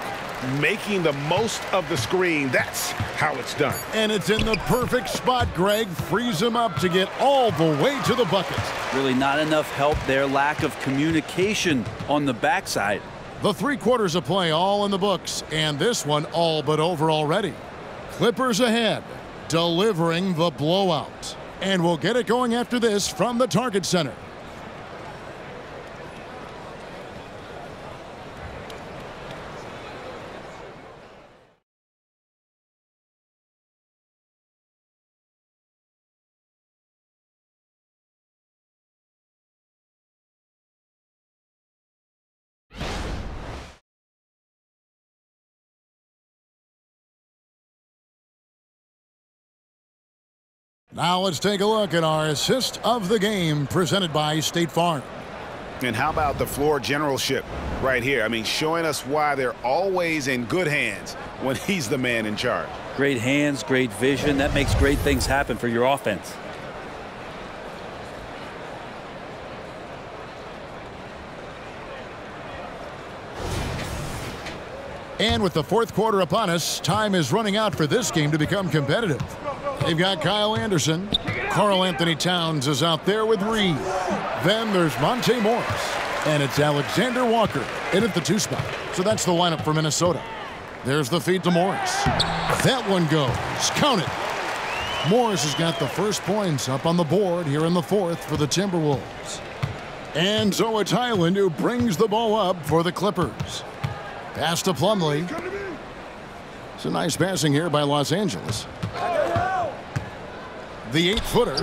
Making the most of the screen. That's how it's done. And it's in the perfect spot, Greg. Frees him up to get all the way to the bucket. Really not enough help there. Lack of communication on the backside. The 3 quarters of play all in the books, and this one all but over already. Clippers ahead, delivering the blowout. And we'll get it going after this from the Target Center. Now let's take a look at our assist of the game presented by State Farm. And how about the floor generalship right here? I mean, showing us why they're always in good hands when he's the man in charge. Great hands, great vision. That makes great things happen for your offense. And with the 4th quarter upon us, time is running out for this game to become competitive. They've got Kyle Anderson. Karl Anthony Towns is out there with Reed. Then there's Monte Morris. And it's Alexander Walker in at the 2 spot. So that's the lineup for Minnesota. There's the feed to Morris. That one goes. Count it. Morris has got the first points up on the board here in the 4th for the Timberwolves. And so it's Highland who brings the ball up for the Clippers. Pass to Plumlee. It's a nice passing here by Los Angeles. The 8-footer.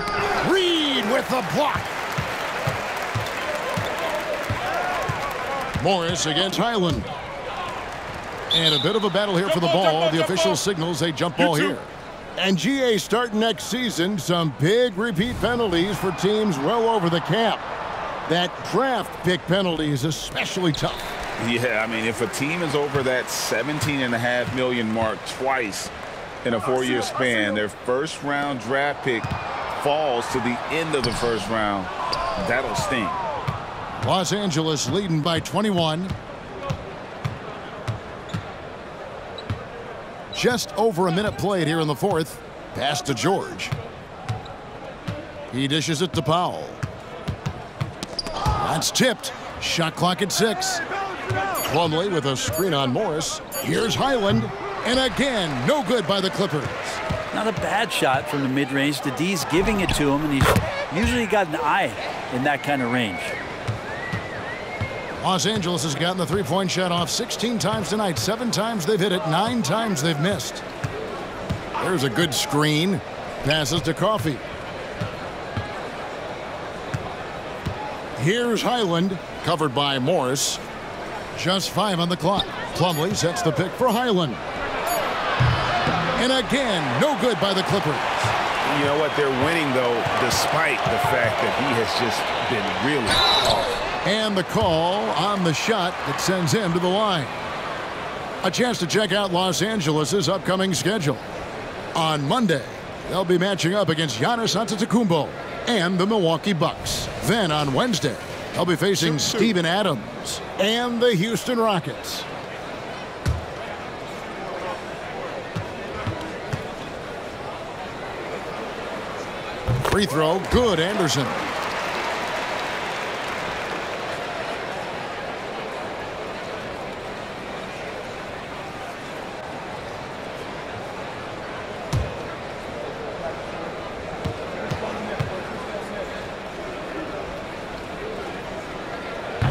Reed with the block. Morris against Highland. And a bit of a battle here for the ball. The official signals a jump ball here. And GA starting next season, some big repeat penalties for teams well over the cap. That draft pick penalty is especially tough. Yeah, I mean, if a team is over that $17.5 million mark twice in a 4-year span, their first-round draft pick falls to the end of the first round, that'll sting. Los Angeles leading by 21. Just over a minute played here in the 4th. Pass to George. He dishes it to Powell. That's tipped. Shot clock at 6. Plumlee with a screen on Morris. Here's Highland. And again, no good by the Clippers. Not a bad shot from the mid-range. The D's giving it to him, and he's usually got an eye in that kind of range. Los Angeles has gotten the 3-point shot off 16 times tonight. 7 times they've hit it. 9 times they've missed. There's a good screen. Passes to Coffee. Here's Highland, covered by Morris. Just 5 on the clock. Plumlee sets the pick for Highland. And again, no good by the Clippers. You know what? They're winning, though, despite the fact that he has just been really off. And the call on the shot that sends him to the line. A chance to check out Los Angeles' upcoming schedule. On Monday, they'll be matching up against Giannis Antetokounmpo and the Milwaukee Bucks. Then on Wednesday, they'll be facing Steven Adams and the Houston Rockets. Free throw, good, Anderson.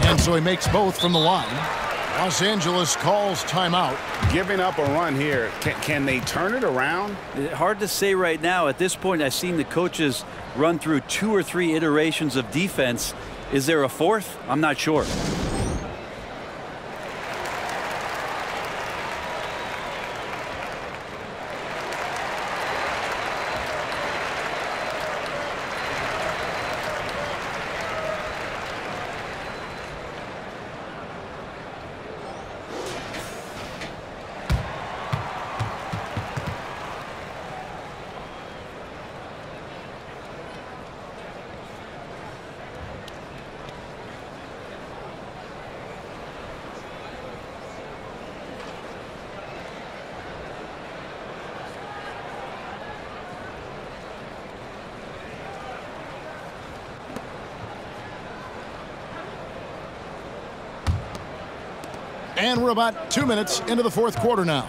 And so he makes both from the line. Los Angeles calls timeout. Giving up a run here. Can they turn it around? Hard to say right now. At this point, I've seen the coaches run through 2 or 3 iterations of defense. Is there a 4th? I'm not sure. And we're about 2 minutes into the fourth quarter now.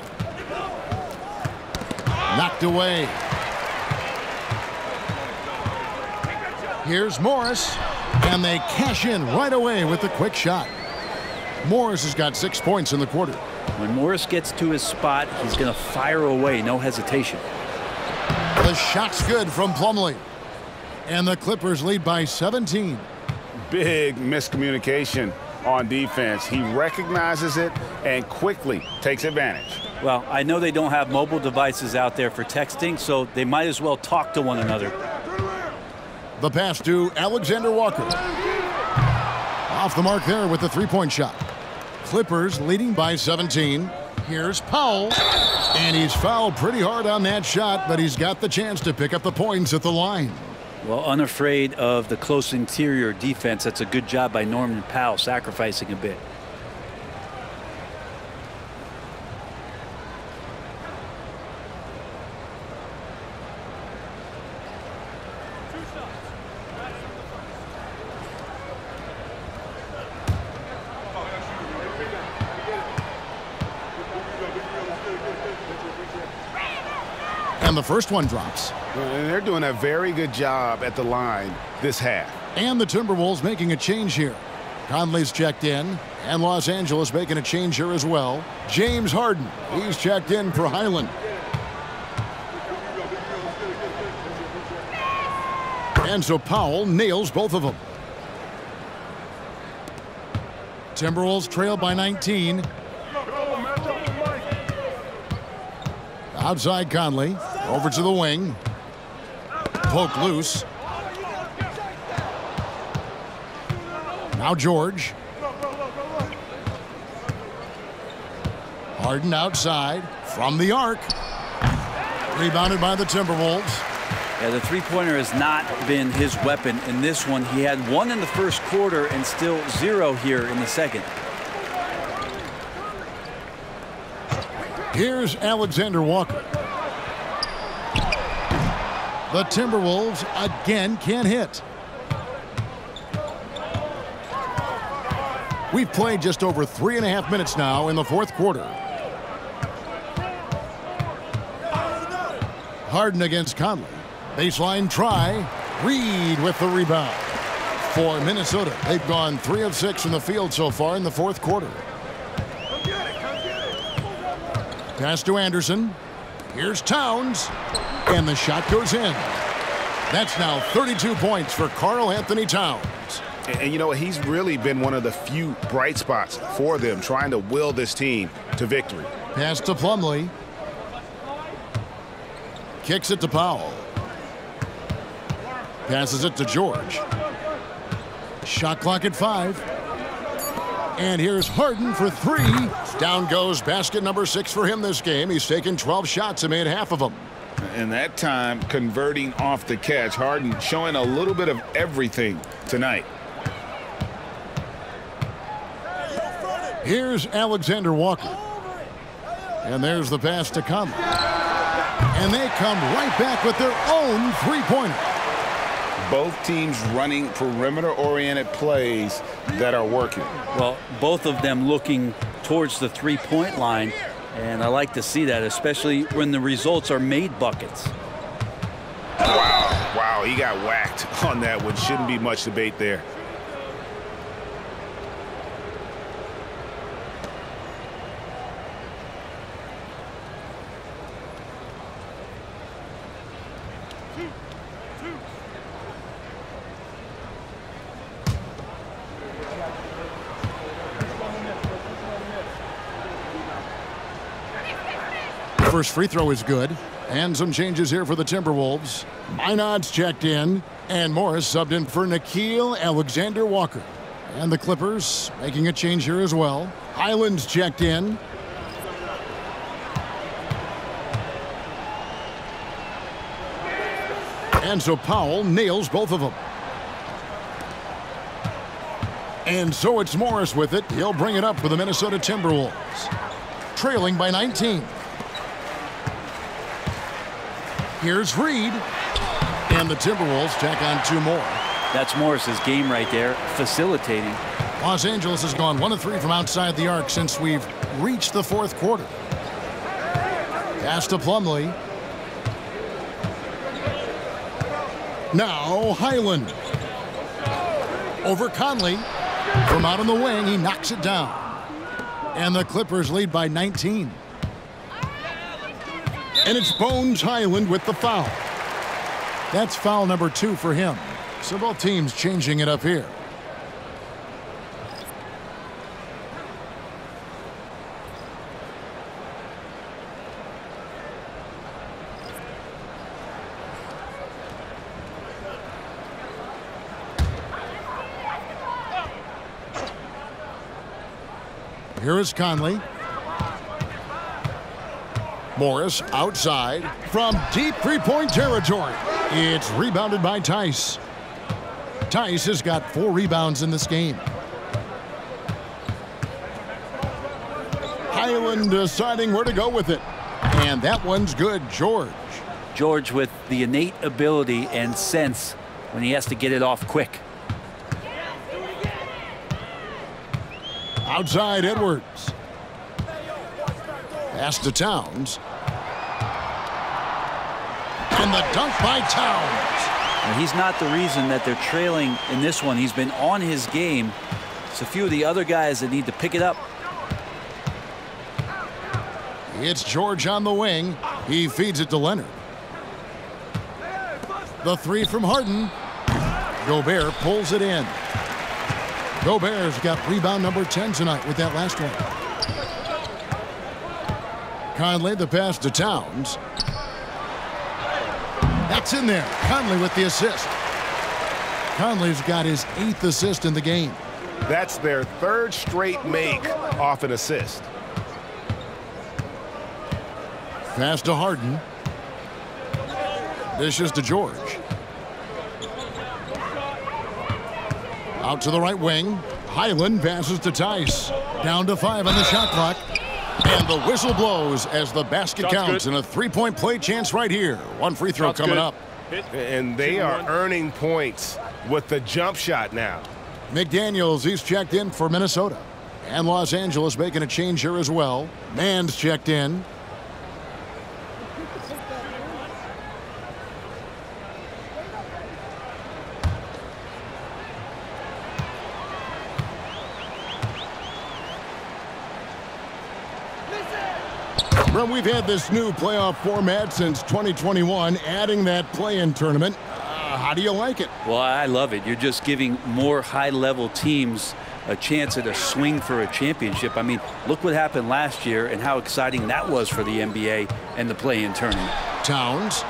Knocked away. Here's Morris. And they cash in right away with the quick shot. Morris has got 6 points in the quarter. When Morris gets to his spot, he's going to fire away, no hesitation. The shot's good from Plumlee. And the Clippers lead by 17. Big miscommunication on defense. He recognizes it and quickly takes advantage. Well, I know they don't have mobile devices out there for texting, so they might as well talk to one another. The pass to Alexander Walker. Off the mark there with the three-point shot. Clippers leading by 17. Here's Powell. And he's fouled pretty hard on that shot, but he's got the chance to pick up the points at the line. Well, unafraid of the close interior defense. That's a good job by Norman Powell, sacrificing a bit. And the first one drops. And they're doing a very good job at the line this half. And the Timberwolves making a change here. Conley's checked in, and Los Angeles making a change here as well. James Harden, he's checked in for Highland. And so Powell nails both of them. Timberwolves trail by 19. Outside Conley, over to the wing. Poked loose. Now George. Harden outside from the arc. Rebounded by the Timberwolves. Yeah, the three-pointer has not been his weapon in this one. He had one in the first quarter and still 0 here in the second. Here's Alexander Walker. The Timberwolves again can't hit. We've played just over 3.5 minutes now in the fourth quarter. Harden against Conley. Baseline try. Reed with the rebound. For Minnesota, they've gone 3 of 6 from the field so far in the fourth quarter. Pass to Anderson. Here's Towns. And the shot goes in. That's now 32 points for Karl Anthony Towns. And you know what? He's really been one of the few bright spots for them, trying to will this team to victory. Pass to Plumlee. Kicks it to Powell. Passes it to George. Shot clock at 5. And here's Harden for 3. Down goes basket number 6 for him this game. He's taken 12 shots and made half of them. And that time converting off the catch. Harden showing a little bit of everything tonight. Here's Alexander Walker. And there's the pass to Conley. And they come right back with their own three-pointer. Both teams running perimeter-oriented plays that are working. Well, both of them looking towards the three-point line, and I like to see that, especially when the results are made buckets. Wow, he got whacked on that one. Shouldn't be much debate there. First free throw is good. And some changes here for the Timberwolves. Minod's checked in. And Morris subbed in for Nickeil Alexander-Walker. And the Clippers making a change here as well. Highland's checked in. And so Powell nails both of them. And so it's Morris with it. He'll bring it up for the Minnesota Timberwolves. Trailing by 19. Here's Reed. And the Timberwolves tack on 2 more. That's Morris's game right there, facilitating. Los Angeles has gone 1 of 3 from outside the arc since we've reached the fourth quarter. Pass to Plumlee. Now Highland. Over Conley. From out on the wing, he knocks it down. And the Clippers lead by 19. And it's Bones Highland with the foul. That's foul number 2 for him. So both teams changing it up here. Here is Conley. Morris outside from deep three-point territory. It's rebounded by Tice. Tice has got 4 rebounds in this game. Highland deciding where to go with it. And that one's good. George with the innate ability and sense when he has to get it off quick. Outside Edwards. Pass to Towns. And the dunk by Towns. And he's not the reason that they're trailing in this one. He's been on his game. It's a few of the other guys that need to pick it up. It's George on the wing. He feeds it to Leonard. The 3 from Harden. Gobert pulls it in. Gobert's got rebound number 10 tonight with that last one. Conley the pass to Towns. That's in there. Conley with the assist. Conley's got his 8th assist in the game. That's their 3rd straight make off an assist. Pass to Harden. Dishes to George. Out to the right wing. Highland passes to Tice. Down to 5 on the shot clock. And the whistle blows as the basket counts. And a 3-point play chance right here. 1 free throw coming up. And they are earning points with the jump shot now. McDaniels, he's checked in for Minnesota. And Los Angeles making a change here as well. Mann's checked in. Well, we've had this new playoff format since 2021, adding that play-in tournament. How do you like it? Well, I love it. You're just giving more high-level teams a chance at a swing for a championship. I mean, look what happened last year and how exciting that was for the NBA and the play-in tournament. Towns.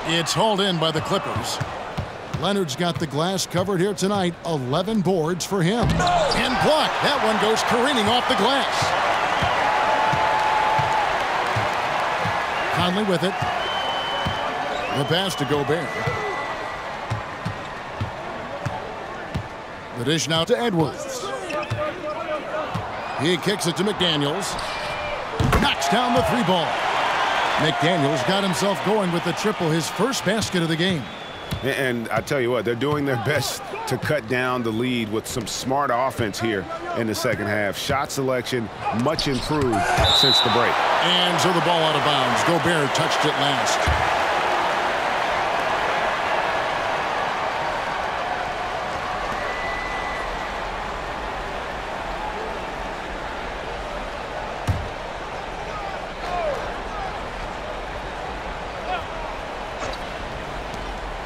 It's hauled in by the Clippers. Leonard's got the glass covered here tonight. 11 boards for him. And blocked. That one goes careening off the glass. Conley with it. The pass to Gobert. The dish now to Edwards. He kicks it to McDaniels. Knocks down the 3-ball. McDaniels got himself going with the triple, his first basket of the game. And I tell you what, they're doing their best to cut down the lead with some smart offense here in the second half. Shot selection much improved since the break. And so the ball out of bounds. Gobert touched it last.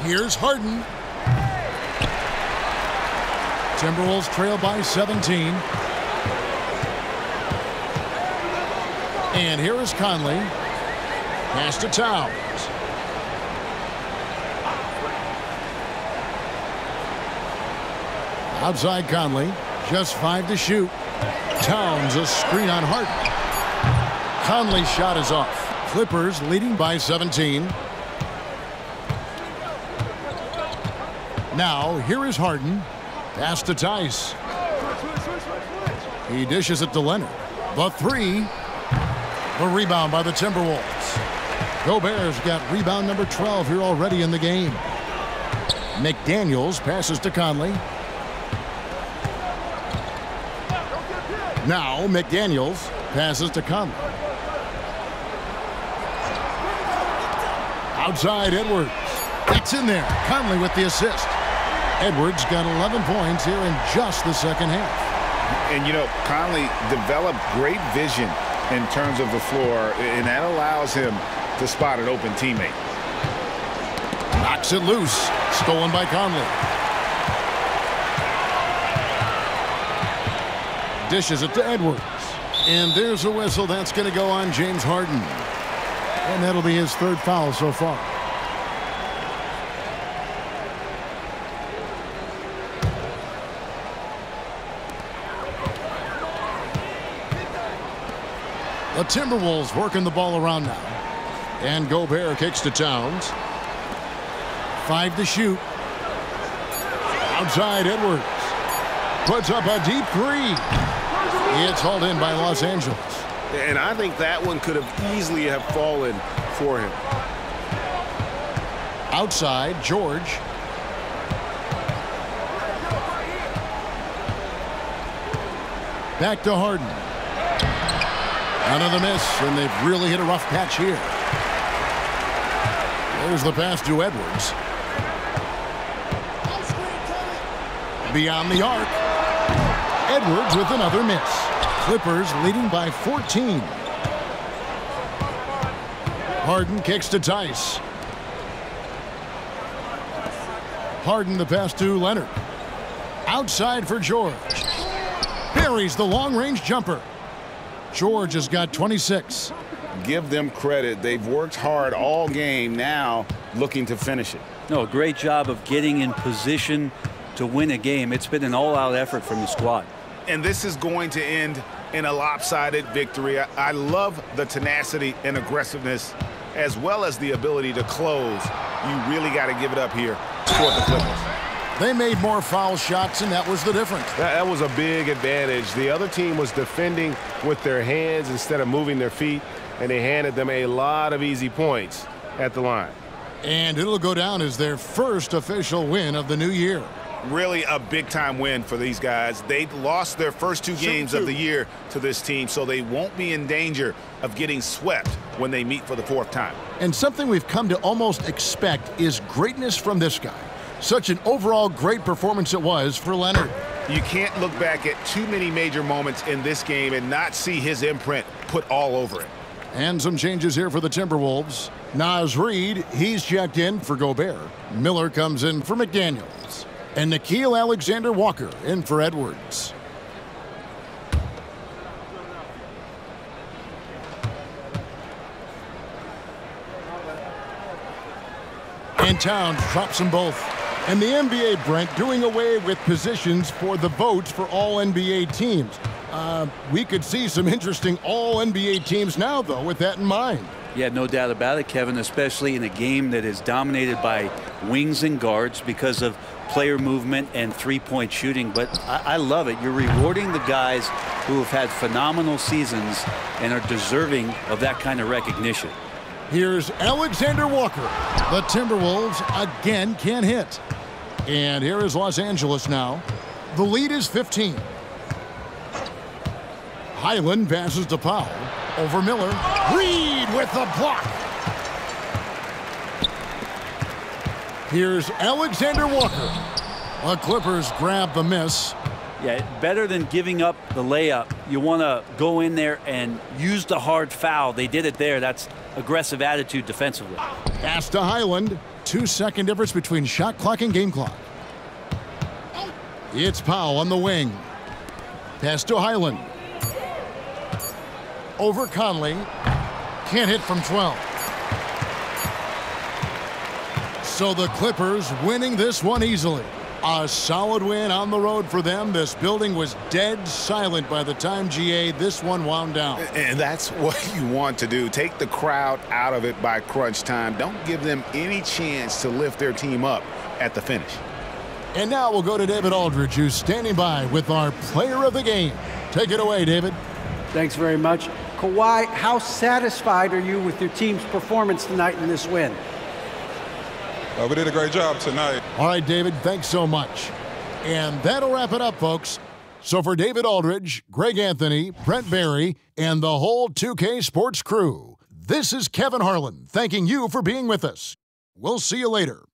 Here's Harden. Timberwolves trail by 17. And here is Conley. Pass to Towns. Outside Conley. Just 5 to shoot. Towns a screen on Harden. Conley's shot is off. Clippers leading by 17. Now, here is Harden. Pass to Tice. He dishes it to Leonard. The 3. The rebound by the Timberwolves. Gobert's got rebound number 12 here already in the game. McDaniels passes to Conley. Now McDaniels passes to Conley. Outside Edwards. That's in there. Conley with the assist. Edwards got 11 points here in just the second half. And, you know, Conley developed great vision in terms of the floor, and that allows him to spot an open teammate. Knocks it loose. Stolen by Conley. Dishes it to Edwards. And there's a whistle. That's going to go on James Harden. And that'll be his third foul so far. The Timberwolves working the ball around now. And Gobert kicks to Towns. 5 to shoot. Outside Edwards. Puts up a deep 3. It's hauled in by Los Angeles. And I think that one could have easily have fallen for him. Outside, George. Back to Harden. Another miss, and they've really hit a rough patch here. There's the pass to Edwards. Beyond the arc. Edwards with another miss. Clippers leading by 14. Harden kicks to Tice. Harden the pass to Leonard. Outside for George. Buries the long-range jumper. George has got 26. Give them credit. They've worked hard all game, now looking to finish it. No, great job of getting in position to win a game. It's been an all-out effort from the squad. And this is going to end in a lopsided victory. I love the tenacity and aggressiveness as well as the ability to close. You really got to give it up here for the Clippers. They made more foul shots, and that was the difference. That was a big advantage. The other team was defending with their hands instead of moving their feet, and they handed them a lot of easy points at the line. And it'll go down as their first official win of the new year. Really a big-time win for these guys. They lost their first 2 games of the year to this team, so they won't be in danger of getting swept when they meet for the 4th time. And something we've come to almost expect is greatness from this guy. Such an overall great performance it was for Leonard. You can't look back at too many major moments in this game and not see his imprint put all over it. And some changes here for the Timberwolves. Naz Reid, he's checked in for Gobert. Miller comes in for McDaniels. And Nickeil Alexander-Walker in for Edwards. And Towns drops them both. And the NBA, Brent, doing away with positions for the votes for all NBA teams. We could see some interesting all NBA teams now, though, with that in mind. Yeah, no doubt about it, Kevin, especially in a game that is dominated by wings and guards because of player movement and three-point shooting. But I love it. You're rewarding the guys who have had phenomenal seasons and are deserving of that kind of recognition. Here's Alexander Walker. The Timberwolves again can't hit. And here is Los Angeles now. The lead is 15. Highland passes to Powell. Over Miller. Reid with the block. Here's Alexander Walker. The Clippers grab the miss. Yeah, better than giving up the layup. You want to go in there and use the hard foul. They did it there. That's aggressive attitude defensively. Pass to Highland. 2-second difference between shot clock and game clock. It's Powell on the wing. Pass to Highland. Over Conley. Can't hit from 12. So the Clippers winning this one easily. A solid win on the road for them. This building was dead silent by the time, GA, this one wound down. And that's what you want to do. Take the crowd out of it by crunch time. Don't give them any chance to lift their team up at the finish. And now we'll go to David Aldridge, who's standing by with our player of the game. Take it away, David. Thanks very much. Kawhi, how satisfied are you with your team's performance tonight in this win? We did a great job tonight. All right, David, thanks so much. And that'll wrap it up, folks. So for David Aldridge, Greg Anthony, Brent Barry, and the whole 2K Sports crew, this is Kevin Harlan thanking you for being with us. We'll see you later.